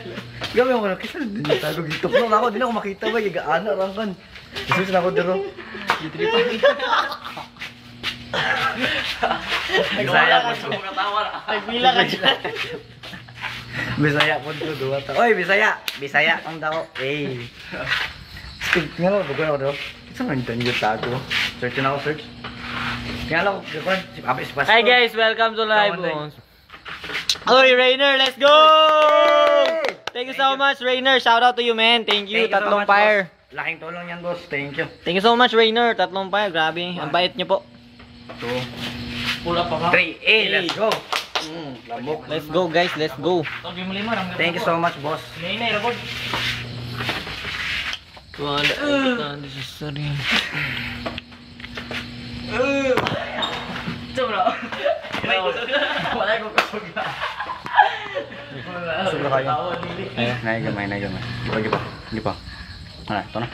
Gabi ako na, kinsa na Daniel Tago. Gitok lang ako. Di na ako makita, boy. Gaana lang kan. Isus na ako dito. Bisaya po to. Nagpila ka dyan. Bisaya po to. Duwa ta. Oy, Bisaya. Bisaya ang dako. Eh. Speak nga lang. Bago na ako dito. Kinsa na Daniel Tago. Search na ako, search. Kaya lang, Hi guys, welcome to Live Bones. Oy, Rainer, let's go! Thank you so much, Rainer. Shout out to you, man. Thank you. Tatlong fire. Laking tulong yan, boss. Thank you. Thank you so much, Rainer. Tatlong fire. Grabe. Ang bait niyo po. 2, Pula pa 3, let's go. Lamok. Let's go, guys. Let's go. Thank you so much, boss. Wala. This is sorry. Sobra kayo. Ayun, naigamay. Di pa. Ano, ito na.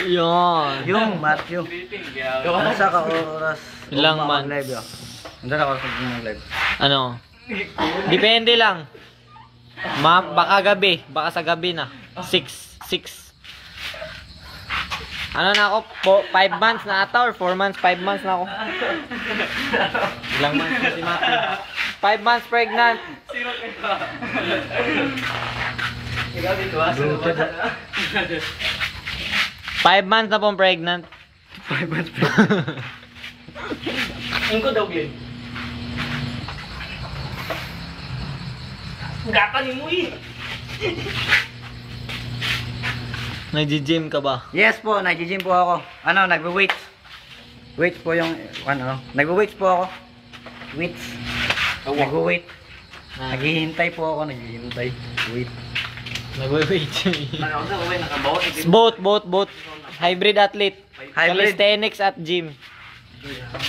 Yan. Yung Matthew. Nasa ka oras. Ilang ug months? mag-live yun? Nasa ka oras mag-live? Ano? Depende lang. Baka gabi. Baka sa gabi na. 6. Ano na ako? 5 months na ata or 4 months? 5 months na ako. Ilang months na si Matthew? 5 months pregnant. 5 months na pong pregnant. 5 months. Ang ko daw, Glenn. Gata ni mo eh. Nag-gym ka ba? Yes po, nag-gym po ako. Ano, nagwe-weights. Weights po yung, ano, nagwe-weights po ako. Weights. Nagwe-weight. Naghihintay po ako, naghihintay. Wait. Nag-wait. Ano sa kaway nakabawa? Both. Hybrid athlete. Hybrid. Calisthenics at gym.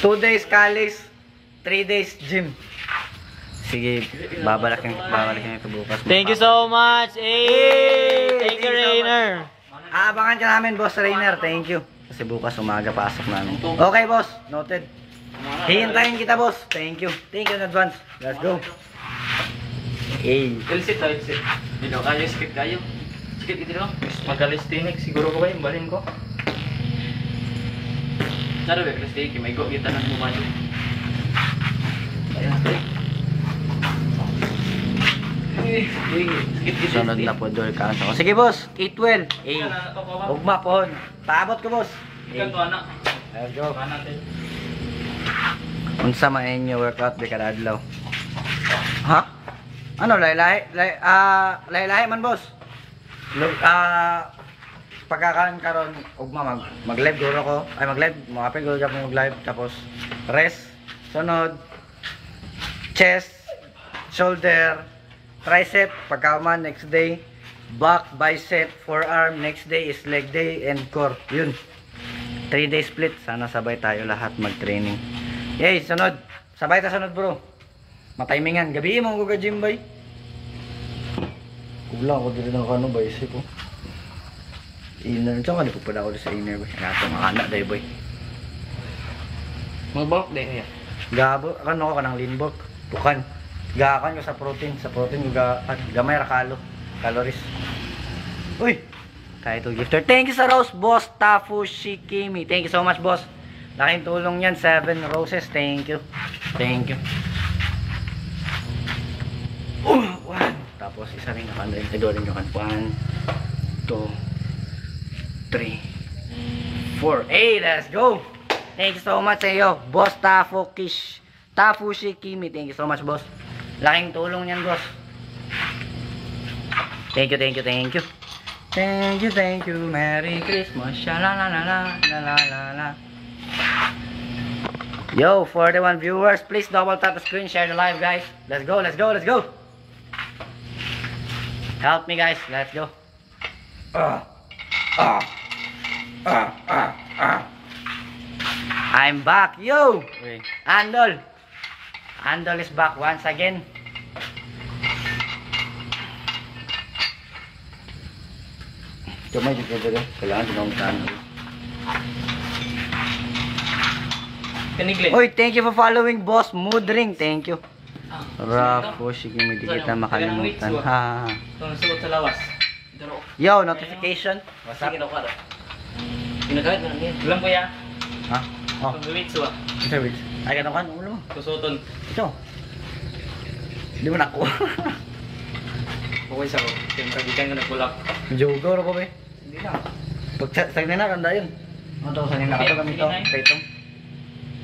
2 days kalis, 3 days gym. Sige, babalakin ito bukas. Thank you so much. Hey! Thank you, Rainer. Aabangan ka namin, Boss Rainer. Thank you. Kasi bukas umaga pasok namin. Okay, boss. Noted. Hihintayin kita, boss. Thank you. Thank you in advance. Let's go. Hey. Ilsit. Dito kayo, skip kayo. Skip ito no? Mag-calisthenics siguro ko ba yung balin ko? Saro ba, calisthenics? May go kita ng mukha nyo. Ayan, skip ito. Sunod na po doon ka. Sige, boss. Eat well. Hey. Ugma po. Paabot ko, boss. Hey. anak. Let's go. natin. Unsa man inyo workout di kada adlaw? Ha? Ano lahi man boss. Pagkakaroon karon ugma mag-live guro ko. Ay mag-live, mo-apil guro ka mag-live tapos rest, sunod chest, shoulder, tricep pagkaman next day, back, bicep, forearm, next day is leg day and core. Yun. 3 day split. Sana sabay tayo lahat mag-training. Yay, sunod. Sabay ta sunod, bro. Matimingan. Gabi mo ko ga-gym, bay. Kulang ko dito ng ano, bay. Isip ko. Inner. Saan ka di pupunta ako sa inner, bay? Nato, makana, day, bay. Mag-bulk din yan. Gabo. Ano ko ka ng lean bulk? Bukan. Gakan ko sa protein. Sa protein ko gamay rakalo. Calories. Uy! Title gifter. Thank you sa rose, boss. Tafu Shikimi. Thank you so much, boss. Laking tulong yan. 7 roses. Thank you. Thank you. One. Tapos isa rin nakan. Ito rin nakan. 1, 2, 3, 4. Hey, let's go. Thank you so much sa iyo, boss Tafu Shikimi. Thank you so much, boss. Laking tulong yan, boss. Thank you. Thank you. Merry Christmas. Sha-la-la-la-la-la-la-la. Yo, 41 viewers, please double tap the screen, share the live, guys. Let's go. Help me, guys. Let's go. I'm back, yo. Andol is back once again. Cuma juga dulu, kailangan dinongtan. Kanigli. Oy, thank you for following Boss Moodring. Thank you. Rafo, sige, hindi kita makalimutan. Ha. Itong suot sa lawas. Yo, notification. What's up? Sige, no, kada. Ginagawit mo na niya. Ulam ko ya. Ha? Oh, Itong wait, suwa. ito, wait. Ay, ganun ka, ulo mo. Kusuton. Ito. Hindi mo nakuha. Okay sa ko. Siyempre, di ka nga nagkulak. Jogo, ko ba eh? Hindi na. Pag sagnin na, kanda yun. Ano to, sagnin na. Kato kami to, kay Tom.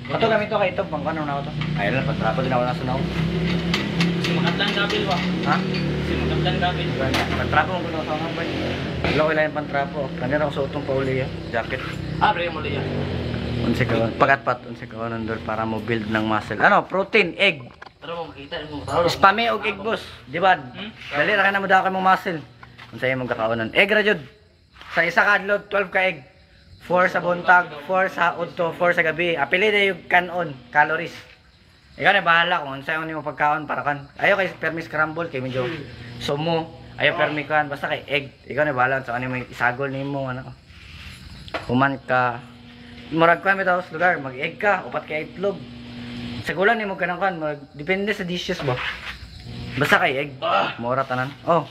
Kato kami to, kay Tom. Pang ano na ako to. Ayun lang, pagtrapo din ako nasunaw. Si Makatlan Gabil ba? Ha? Si Makatlan Gabil. Pagtrapo mo ko na sa mga bay. Wala ko ilang pantrapo. Kanina ako suotong pauli jacket. Pre mo liya. Unsi ka, pagat-pat, unsi ka nandun para mo build ng muscle. Ano, protein, egg. Pero mo makita mo. Spame og egg, boss. Di ba? Dali ra ka na mo daw kay mo muscle. Unsay imong kakaunon? Egg ra jud. Sa isa ka adlaw 12 ka egg. 4 sa buntag, 4 sa udto, 4 sa gabi. Apili na yung kanon, calories. Ikaw na bahala kung unsay mo pagkaon para kan. Ayo kay permis scramble kay medyo sumo. Ayo permi kan basta kay egg. Ikaw na bahala sa ano mo isagol nimo ano. Human ka. Murag ka bitaw sa lugar, mag-egg ka, upat ka itlog. Sa kulang ni mo kanang kan, depende sa dishes ba. Basta kay egg. Mura tanan. Oh.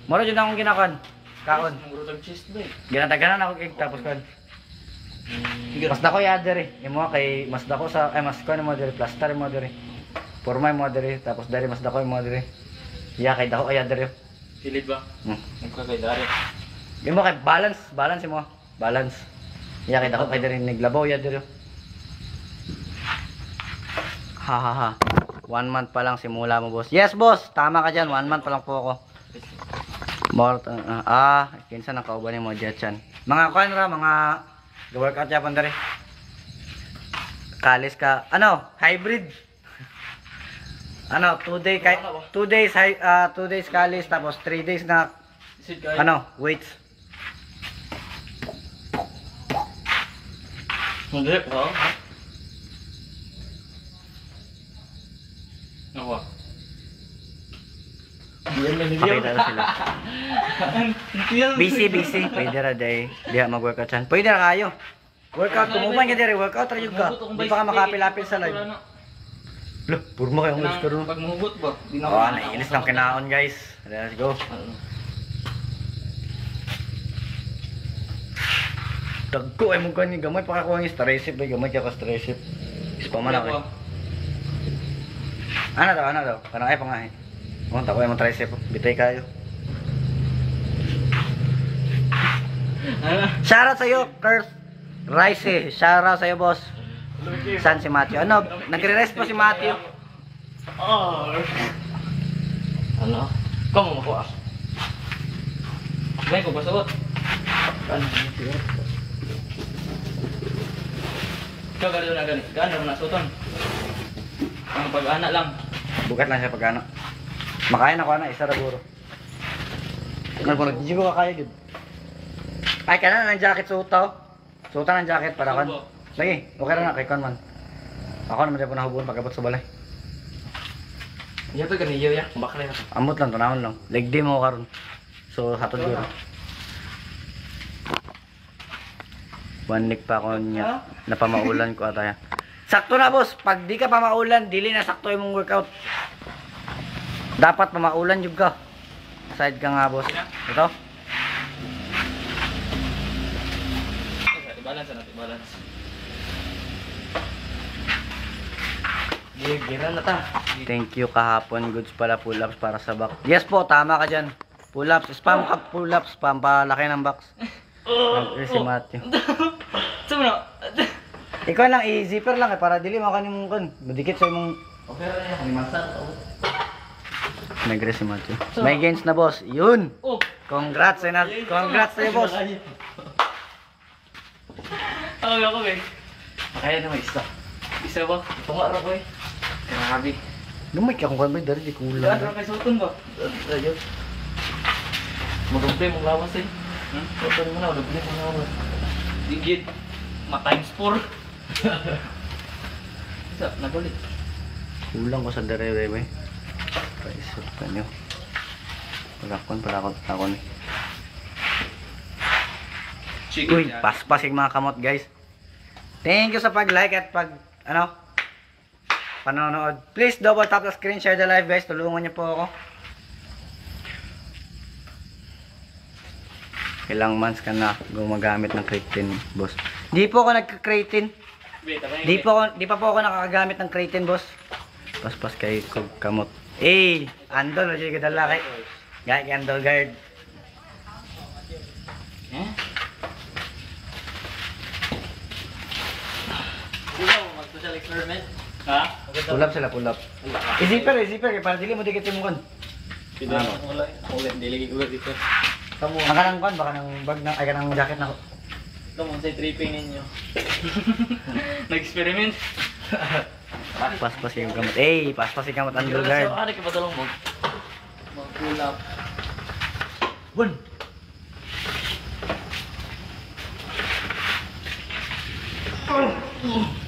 Mura jud akong ginakan. Kaon. Murag cheese ba? Ginataganan ako egg tapos kan. Mas dako ya dere. Imo kay mas dako sa mas ko mo dere plaster mo dere. Porma mo dere tapos dere mas dako mo dere. Ya kay dako ya dere. Pilid ba? Hmm. Nagkakaidari. Imo kay balance mo. Balance. Ya kay dako kay dere naglabaw ya dere. Ha ha ha. 1 month pa lang simula mo, boss. Yes, boss. Tama ka diyan. 1 month pa lang po ako. More kinsa nang kauban mo diyan. Mga kuan ra, mga workout ya pandare. Kalis ka. Ano? Hybrid. Ano, 2 days 2 days kalis tapos 3 days na ano, weights. Hindi, ha? Ako. Pakita na sila. Busy. Pwede ra day. Diha mag-workout yan. Pwede ra kayo. Workout, kumuban ka diri. Workout ra yun ka. Di pa ka makapil-apil sa live. Loh, purma kayong gusto ron. Pag mahugot ba? Naiinis ng kinaon guys. Let's go. Dagko ay mong kanina gamay pakakuha ng stress ba gamay ka stress. Ispa man ako. Ano daw? Parang ay pangahe. Monta ko yung tricep. Bitay kayo. Shoutout sa'yo, Kurt Rice. Shoutout sa'yo, boss. San si Matthew? Ano? Nagre-rest po si Matthew. Ano? Kamu makuha. May ko basot. Ikaw gano'n na ganit. Gano'n na suton. Ang pag-ana lang. Bukat lang siya pag ano. Makain ako na, isa raguro. Ano po, nag-gym ko kakaya gud. Ay, kana ng jacket suta. Suta ng jacket para kan. Lagi, okay ra na kay kan man. Ako naman po nahubuan pagabot sa balay. Iya to ganiyo ya, bakla na. Amot lang, tanawon lang. Leg day mo karon. So, hatod guro. 1 week pa ako niya. Napamaulan ko ataya. Sakto na boss, pag di ka pamaulan, dili na sakto yung workout. Dapat pamaulan jud ka. Side ka nga boss. Ito. Balance. Gira na ta. Thank you kahapon, goods pala pull-ups para sa box. Yes po, tama ka dyan. Pull-ups, spam ka pull-ups, spam palaki ng box. Si Matthew. Sumno. Ikaw lang, i-zipper lang para dili makanimong kan. Madikit sa imong Okay ra niya, kalimasan. nagre si Matthew. May gains na boss. Yun. Oh. Congrats sa'yo boss. Ano ako be? Kaya na may isa. Isa ba? Tunga ra ko eh. Grabe. Lumay ka kung kan ba dari di kulang. Ano kay sultan ba? Ayun. Madumple mong lawas eh. Sultan mo na, madumple mong lawas. Digit. Ma-times 4. Isa, nagulit. Kulang ko sa dere we. Paisip ka nyo. Palakon. Uy, paspas yung mga kamot guys. Thank you sa pag-like at panonood. Please double tap the screen, share the live guys. Tulungan niyo po ako. Ilang months ka na gumagamit ng creatine, boss? Di po ako nagka-creatine. Di pa po ako nakakagamit ng creatine, boss. Paspas kay kamot. Andol, sige ka dala kay. Gaya kay Andol guard. Mag-social experiment? Ha? Pull up sila, pull up. I-zipper, kaya para dili mo dikit yung kon. Wala. Ulit, diligi ulit dito. Ang kanang kon, baka ng bag na, ay kanang jacket na ko. Ito mo sa tripping ninyo. Nag-experiment? Paspas yung kamot. Paspas yung kamot Andol guard. Ano ka ba talong mo? Mag-pull up. Bun!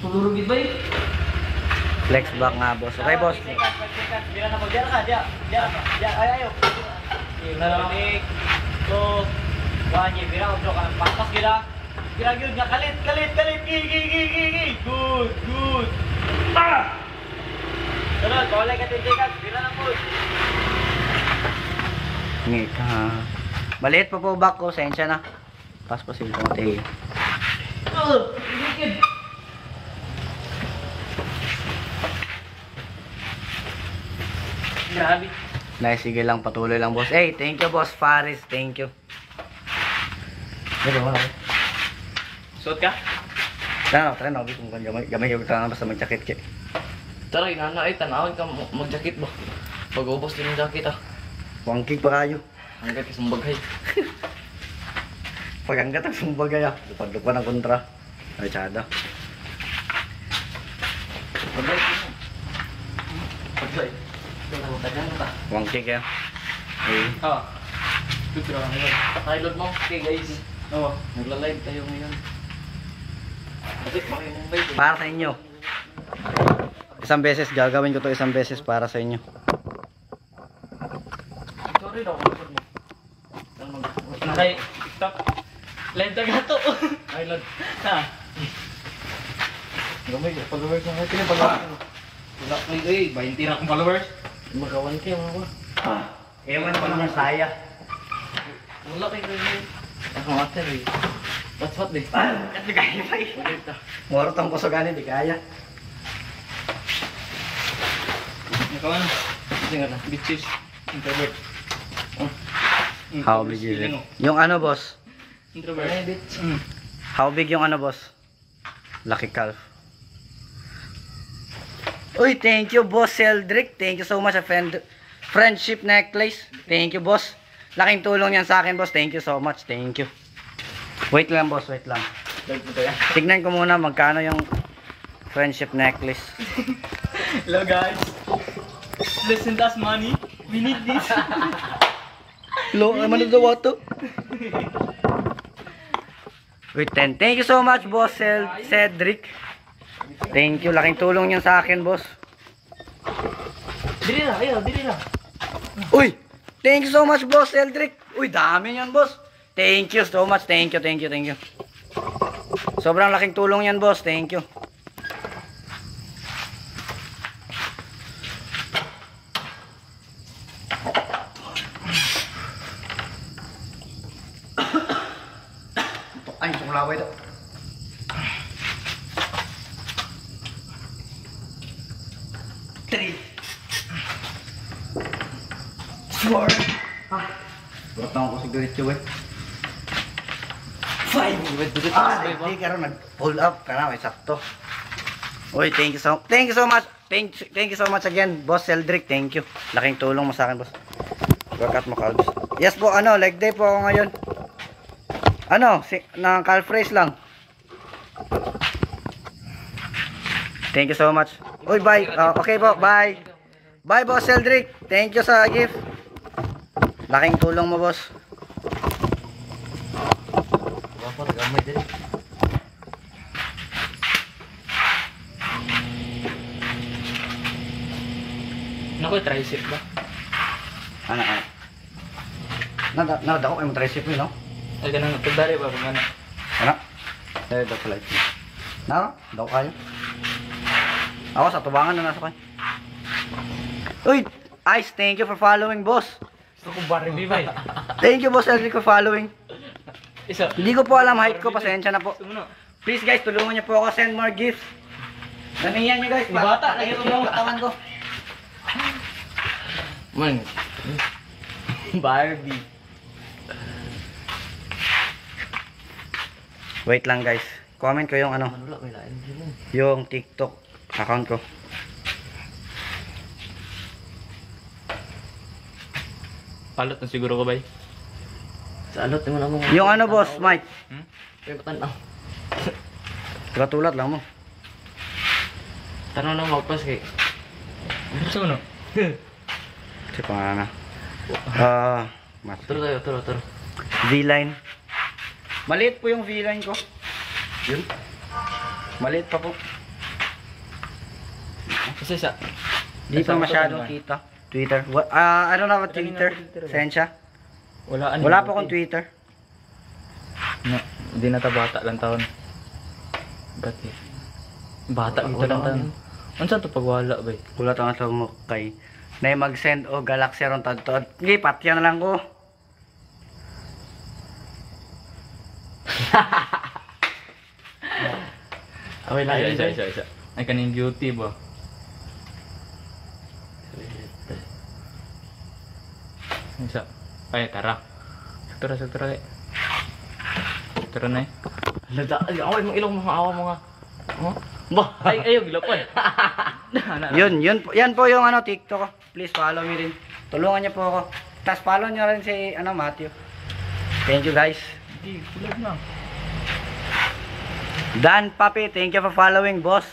Tulurugid ba yun? Flex back nga, boss. Okay, boss. Bila na po, diyan ka, diyan, ayaw. Nalanik, 2, 1, bira ko ka, paspas gila. Grabe nga, kalit. Gigi. Good. Sunod, bawalay ka tindigan. Bila lang po. Ngit ha. Maliit pa po back ko, sensya na. Paspasin ko konti. Grabe. Nice, sige lang, patuloy lang boss. Hey, thank you boss Faris, thank you. Wala. Suot ka? Tara na, kung gamay yung tangan basta mag-jacket ki. Tara, inana ay tanawin ka mag-jacket ba? Pag-ubos din yung jacket ah. Wangkig pa kayo. Hanggang isang bagay. Paganggat ang sumbagay ah. Lupad-lupa ng kontra. Ay, tsada. Bagay. Bagay. Tagal na ta. Wangkig ya. Hey. Good bro. Pilot mo. Okay guys. Oo. Nagla-live tayo ngayon. Kasi pakinggan live. Para sa inyo. Isang beses, gagawin ko to isang beses para sa inyo. Sorry daw. Ano mo? Nakay TikTok. Live taga to. Pilot. Ha. Gamay. Pag-work na natin yung pag-work. Wala ko eh. 20 na akong followers. Magawan kayo mga ba? Ewan ko naman saya. Wala kayo ngayon. Ako master eh. What eh. Kasi kaya pa eh. Ulit na. Morotong ko sa ganun, di kaya. Nakawan. Kasi nga na. Bitches. Introvert. How big is it? Yung ano boss? Introvert. Ay, bitch. How big yung ano boss? Lucky calf. Uy, thank you boss Celdric. Thank you so much friendship necklace. Thank you boss. Laking tulong yan sa akin boss. Thank you so much. Thank you. Wait lang boss, wait lang. Tignan ko muna magkano yung friendship necklace. Hello guys. Let's send us money. We need this. Hello, I'm under the water. Wait, thank you so much boss Cedric. Thank you, laking tulong yan sa akin boss. Dili na, ayaw, dili na. Uy, thank you so much boss Cedric. Uy, dami yan boss. Thank you so much, thank you. Sobrang laking tulong yan boss, thank you. Ay, sumulaway ito. Four. Bertang ko sigarilyo eh. Five. Hindi ka rin nag-pull up ka na, may sakto. Uy, thank you so much. Thank you so much again, boss Celdric. Thank you. Laking tulong mo sa akin, boss. Workout mo, Calves. Yes po, leg day po ako ngayon. Ng calf raise lang. Thank you so much. Uy, bye. Okay po, bye. Bye, boss Celdric. Thank you sa gift. Laking tulong mo, boss. Dapat gamay din. Naku, tricep ba? Ano? Nadako kayo mo tricep mo, no? Ay, ganun. Pagdari ba? Pag ano? Ano? Daw pala ito. Daw kayo. Ako sa tubangan na nasa kayo. Uy, Ice, thank you for following, boss. Gusto kong Barbie ba eh? Thank you, boss Elric, for following. Isa. Hindi ko po alam height ko, pasensya na po. Sumuno. Please guys, tulungan niyo po ako, send more gifts. Namiyan niyo guys, Bata, lagi ko yung katawan ko. Man. Barbie. Wait lang guys, comment ko yung Wala, may lain din. yung TikTok account ko. Palot na siguro ko ba eh? Sa alot naman ako. Yung boss, Mike. May patanaw. Tulad lang mo. Tanong na magpas kay. Sumuno. Si pangana. Turo tayo, turo. V-line. Maliit po yung V-line ko. Yun. Maliit pa po. Kasi sa... Di pa masyadong kita. Twitter. Ano na ba Twitter? Sensya? Wala Wala pa akong Twitter. No. Hindi na ta bata lang taon. Ba't eh? Bata kita lang taon. Ano saan to pagwala ba? Kulat ang sa mo kay na mag-send o galaxy ron tadtod. Lipat yan na lang ko. Away lang isa. Ay kaning beauty ba? Isa. Ay tara. Saktura kay. Saktura na eh. Away mo ilong mga awa mga. Oh? Bah, ayaw gilapan. Yan po yung ano TikTok ko. Please follow me rin. Tulungan niyo po ako. Tapos follow niyo rin si Matthew. Thank you guys. Hindi, kulag na. Dan Papi, thank you for following, boss.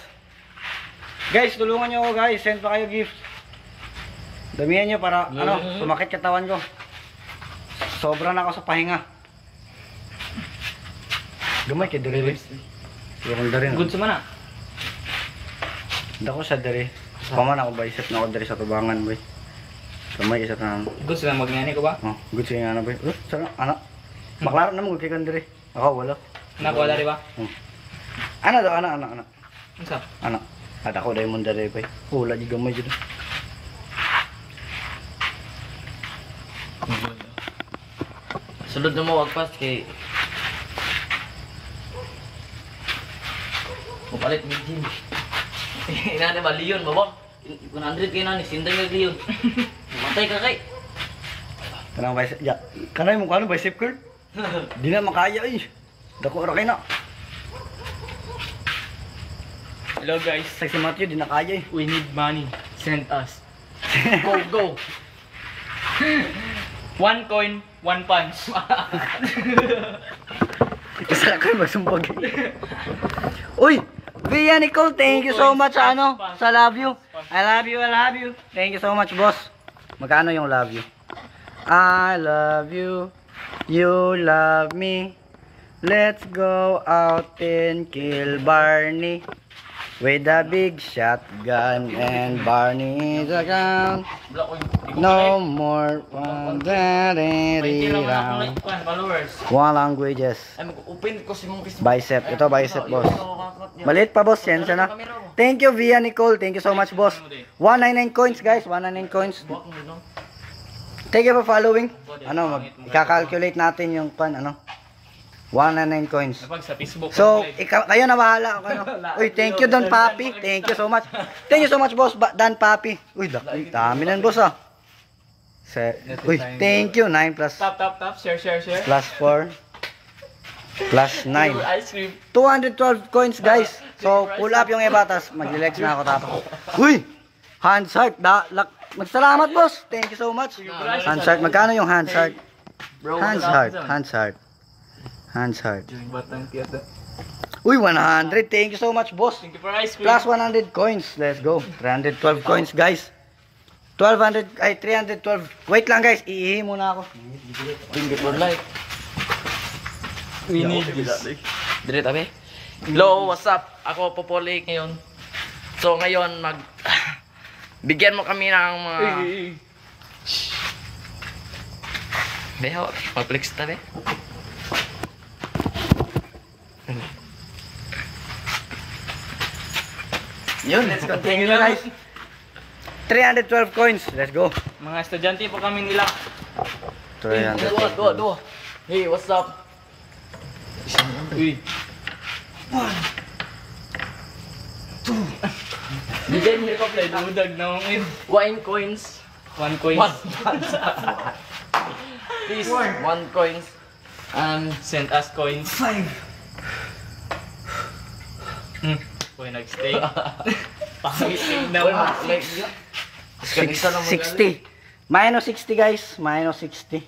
Guys, tulungan niyo ako guys. Send pa kayo gift. Damihan niyo para sumakit katawan ko. Sobra na ako sa pahinga. Gamay kay diri. Yung dari. Good sa mana. Dako sa diri. Paman ako bicep na ako diri sa tubangan, boy. Kamay isa tanang. Good sila magngani ko ba? Oh, good sa nga na, boy. Sana anak. Maklaro na mo kay kan diri. Ako wala. Nakuha dari ba? Ano daw, anak. Unsa? Anak. Ada ko dai mun diri, boy. Wala di gamay jud. Sulod na mo wagpas kay Mupalit ni Jim. Ina na ba Leon babang? 100 kayo na ni Sinday ng Leon. Matay ka kay. Kanang bicep. Ya, kanay mo kano bicep curl? Di na makaya eh. Dako ra kay na. Hello guys. Si Matthew di na kaya eh. We need money. Send us. Go. 1 coin, 1 punch. Isa ko magsumbag. Uy, Via Nicole, thank you so much sa ano, sa love you. I love you. Thank you so much, boss. Magkano yung love you? I love you. You love me. Let's go out and kill Barney with a big shotgun and Barney is around. No more Followers. One languages. Ay mag-open ko si mong Bicep. Ito bicep, boss. Maliit pa, boss. Yan siya na. Thank you, Via Nicole. Thank you so much, boss. 199 coins, guys. 199 coins. Thank you for following. Ano, ika-calculate natin yung pan, ano. 199 coins. Napag sa Facebook. So, kayo na bahala. Ano. Uy, thank you, Dan Papi. Thank you so much. Thank you so much, boss. Dan Papi. Uy, dami nan, boss, ah. Uy, thank you. 9 plus. Tap. Share. Plus 4. Plus 9. Ice cream. 212 coins, guys. So, pull up yung iba, tas mag-relax na ako tapos. Uy! Hands heart. Magsalamat, boss. Thank you so much. Hands heart. Magkano yung hands heart? Hands heart. Uy, 100. Thank you so much, boss. Thank you for ice cream. Plus 100 coins. Let's go. 312 coins, guys. 312. Wait lang, guys. Iihi muna ako. Bingo for life. We need this. Dire tabi. Hello, what's up? Ako Popoli ngayon. So ngayon bigyan mo kami ng mga Beho, mag-flex tabi. Yun, let's continue na, guys. 312 coins. Let's go. Mga estudyante po kami nila. 312. Dua. Hey, what's up? Uy. 1, 2. Bigyan mo ko play Dudag na mong in. wine coins. 1 coin. Please, 1 coins. Send us coins. 5. Uy, nag-stay. Pangiting naman. 60. Minus 60, guys. Minus 60.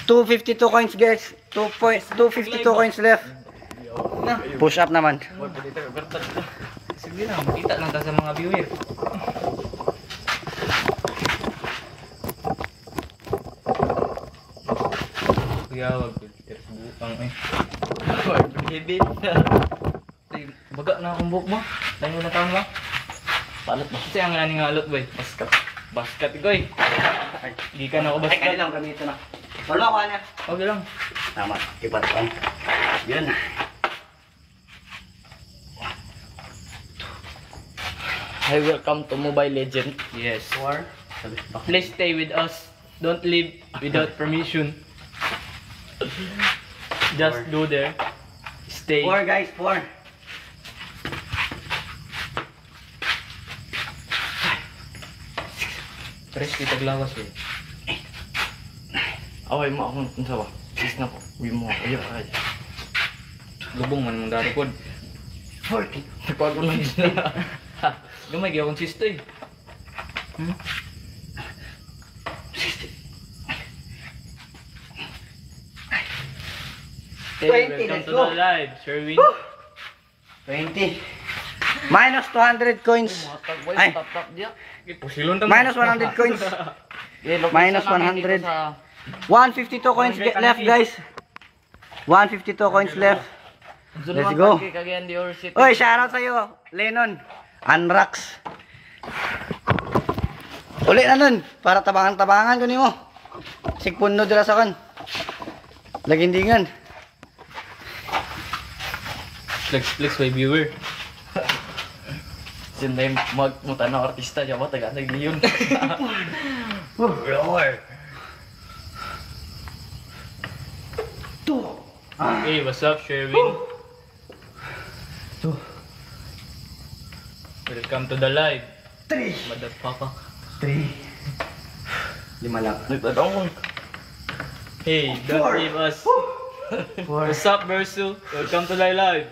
252 coins, guys. 252 coins left. Push up naman. Sige lang, kita lang ta sa mga viewer. Kuya, wag ko. Bukang eh. Hibit. Baga na akong buhok mo. Dahil mo na taon ba? Palat ba? Kasi ang nga alot boy. Basket goy. Di ka na ako basket. Lang kami ito na. Wala ko na. Okay lang. Tama. Ipat Yan. Hi, welcome to Mobile Legend. Yes. 4. Please stay with us. Don't leave without permission. Just go there. Stay. 4 guys, 4. Tres kita glawas eh. Away mo akong unsa ba? Sis na ko. Uy mo ako. Ayaw ay. Lubong man mong dari pod. 40. Pag ko lang sila. Gamay gyud akong sisto eh. Hey, 20, welcome let's to go. the live, Sherwin. 20. Minus 200 coins. Matag Ay. boy, tap dia. Pusilon ta. Minus 100 coins. Minus 100. 152 coins left guys. 152 coins left. Let's go. Kagayan di or city. Oy, shoutout sa'yo, Lennon. Unrocks. Uli na nun. Para tabangan-tabangan ko ni mo. Sigpuno dila sa kan. Lagindingan. Flex by viewer. Sinday magmuta na artista diya ba taga nagliyon. Hey, what's up, Sherwin? Welcome to the live. 3. Motherfucker. 3. 5 lang. Nagtadong. Hey, don't Four. leave us. 4. What's up, Versu? Welcome to the live.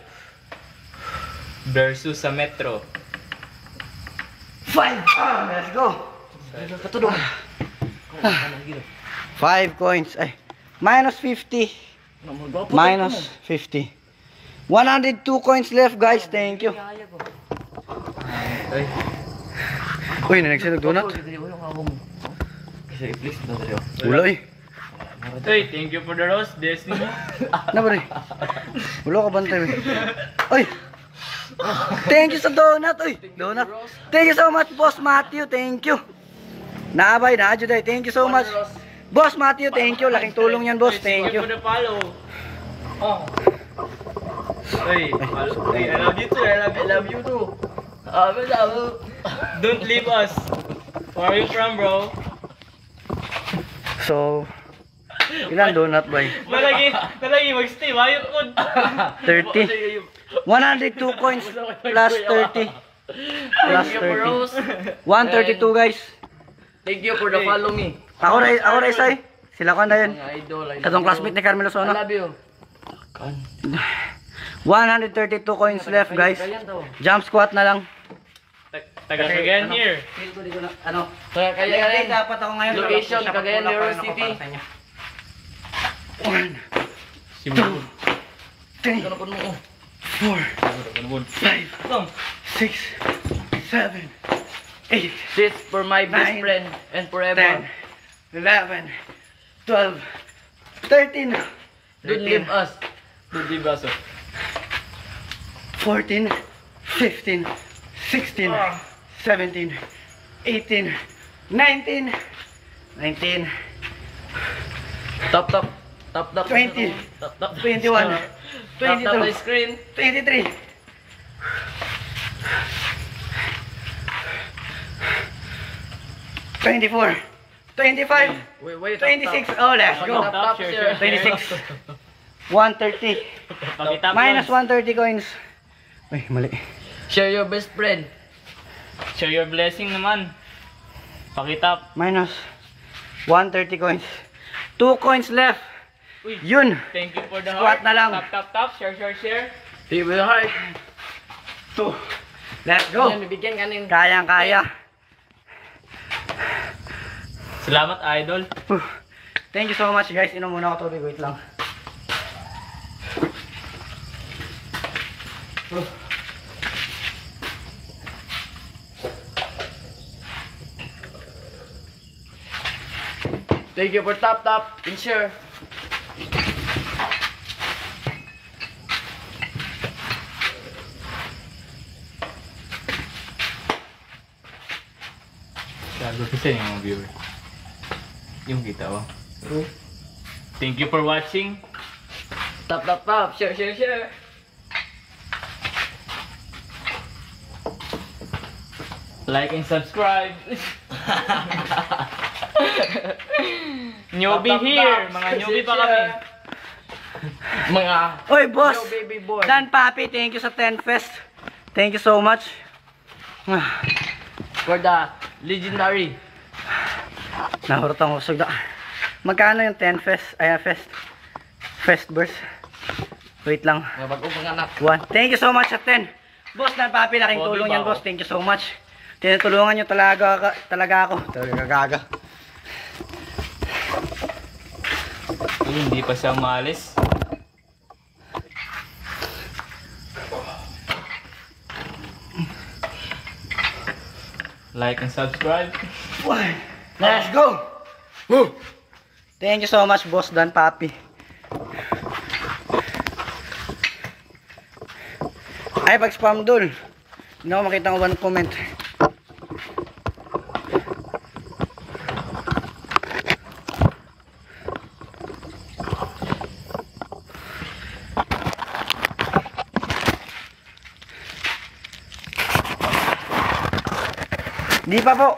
Versu sa Metro. 5. Let's go. Katudong. 5 coins. Ay. Minus 50. Minus 50. 102 coins left guys. Thank you. Ay, Uy, nanagsinog donut. Kasi please na dali. Uloy. hey, thank you for the rose, Destiny. Na ba rin? Ulo ka bantay. Uy. Thank you sa donut. Uy, donut. Thank you so much, Boss Matthew. Thank you. Naabay, na-adyo day. Thank you so much. Boss Matthew, thank you. Laking tulong yan, boss. Thank you. for the follow. Oh. Hey, follow. Hey, I love you too. I love you too. Don't leave us. Where are you from, bro? So, ilan donut ba? Nalagi magstay. Wayot po. 30. 102 coins plus 30. Plus 30. 132 guys. Thank you for the follow me. Ako na isay. Sila ko na yun. Mga idol. Katong classmate ni Carmelo I Sono. love you. Kan. 132 coins left guys. Jump squat na lang. Taga Cagayan here. Feel ko dito na, ano? Kaya Kaya dapat ako ngayon. Location, Cagayan University. 1, Cebu. 3, Ano po mo? 4, 5, 6, 7, 8, This for my best Nine, friend and forever. 10, 11, 12, 13, Don't leave us. Don't leave us. 14, 15, 16, 17, 18, 19, 19, Top. 20, Top. 21, Top the 22, screen. 23, 24, 25, Wait. 26. Oh, let's go. Top, Share. 26, 130. Pakita Minus 130 coins. Ay, mali. Share your best friend. Share your blessing naman. Pakita. Minus 130 coins. 2 coins left. Uy, Yun. thank you for the Squat heart. na lang. Tap. Share. Give it a heart. 2. Let's go. Ayan, bibigyan ka ng Kayang-kaya. Salamat, idol. Thank you so much guys. Inom muna ako tubig. Wait lang. Thank you for top. And share. Gago kasi yung mga viewer. Yung kita ba? Thank you for watching. Tap. Share. Like and subscribe. Newbie Tap, here. tap. Mga newbie pa kami. Mga Oy, boss! Yo, baby boy. Dan Papi, thank you sa 10 Fest. Thank you so much. For the legendary. Nahurutang husog na. Magkano yung 10 Fest? Ay, Fest burst. Wait lang. Mga bagong panganak. 1. Thank you so much sa 10. Boss, Dan Papi, laking Bobby tulong yan, Bao. boss. Thank you so much. Tinutulungan nyo talaga ako. Talaga. Hindi pa siya maalis. Like and subscribe. Let's go! Woo! Thank you so much, boss Dan Papi. Ay, pag-spam dul. Hindi ako makita ng one comment. Di pa po.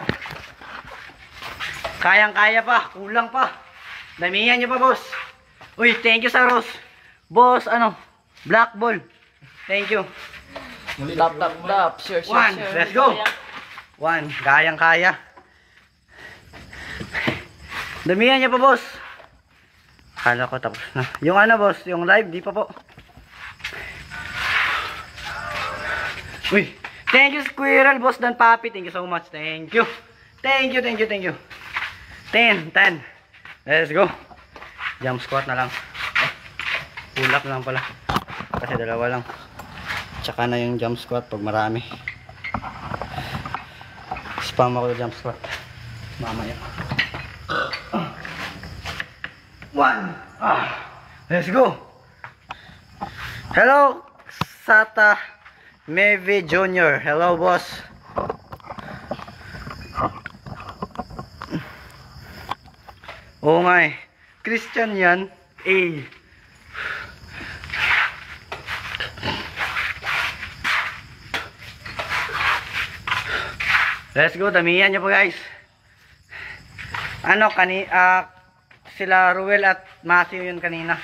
Kayang-kaya pa. Kulang pa. Damihan nyo pa, boss. Uy, thank you sa Ross. Boss, Black Ball. Thank you. Tap. Share. 1. Let's go. 1. Kayang-kaya. Damihan nyo pa, boss. Kala ko tapos na. Yung boss, yung live, di pa po. Uy, thank you, Squirrel, boss Dan Papi. Thank you so much. Thank you. 10. Let's go. Jump squat na lang. Pull up lang pala. Kasi dalawa lang. Tsaka na yung jump squat pag marami. Spam ako yung jump squat. Mamaya. 1. Let's go. Hello, Sata Mevi Jr. Hello, boss. Oo nga eh. Christian yan. Let's go. Damihan nyo po, guys. Sila Ruel at Matthew yun kanina.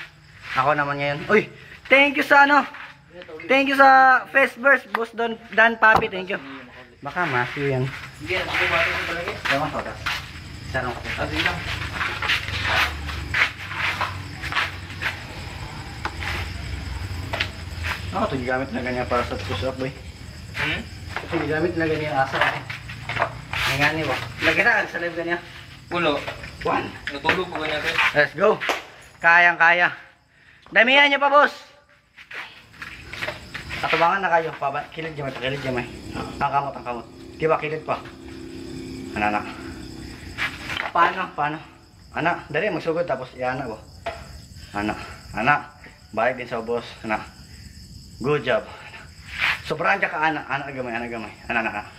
Ako naman ngayon. Uy, thank you sa Thank you sa Fest Burst, boss Dan Papi. Thank you. Baka Matthew yan. Hindi, ako ba ito talaga? Ewan ko. Sarang ko. Sige lang. Ako ito gigamit na ganyan para sa push-up, boy. Ito gigamit na ganyan asa. May nga niyo. Lagi na sa live ganyan. Pulo. 1. Natulog ko ganyan. Let's go. Kayang-kaya. Damihan nyo pa, boss. Katubangan na kayo. Kilid dyan may. Ang kamot. Diba kilid pa? Anak. Paano? Anak, dali magsugod tapos iana ko. Anak. Balik din sa boss. Anak. Good job. Sobrang dyan ka, anak gamay. Anak.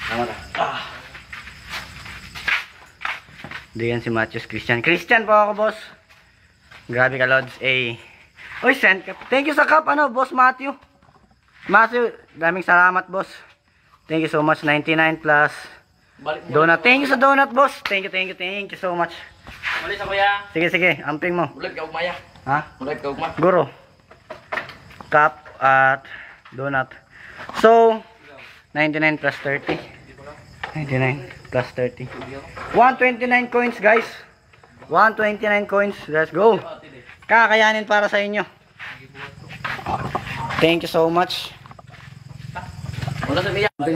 Tama ka. Diyan si Matthews Christian. Christian po ako, boss. Grabe ka, Lods. Uy, send ka. Thank you sa cup, boss Matthew. Daming salamat, boss. Thank you so much. 99 plus. Donut. Thank you sa donut, boss. Thank you so much. Muli sa kuya. Sige. Amping mo. Ulit ka umaya. Ha? Ulit ka umaya. Guro. Cup at donut. So, 99 plus 30. 99 plus 30. 129 coins, guys. 129 coins. Let's go. Kakayanin para sa inyo. Thank you so much. Wala sa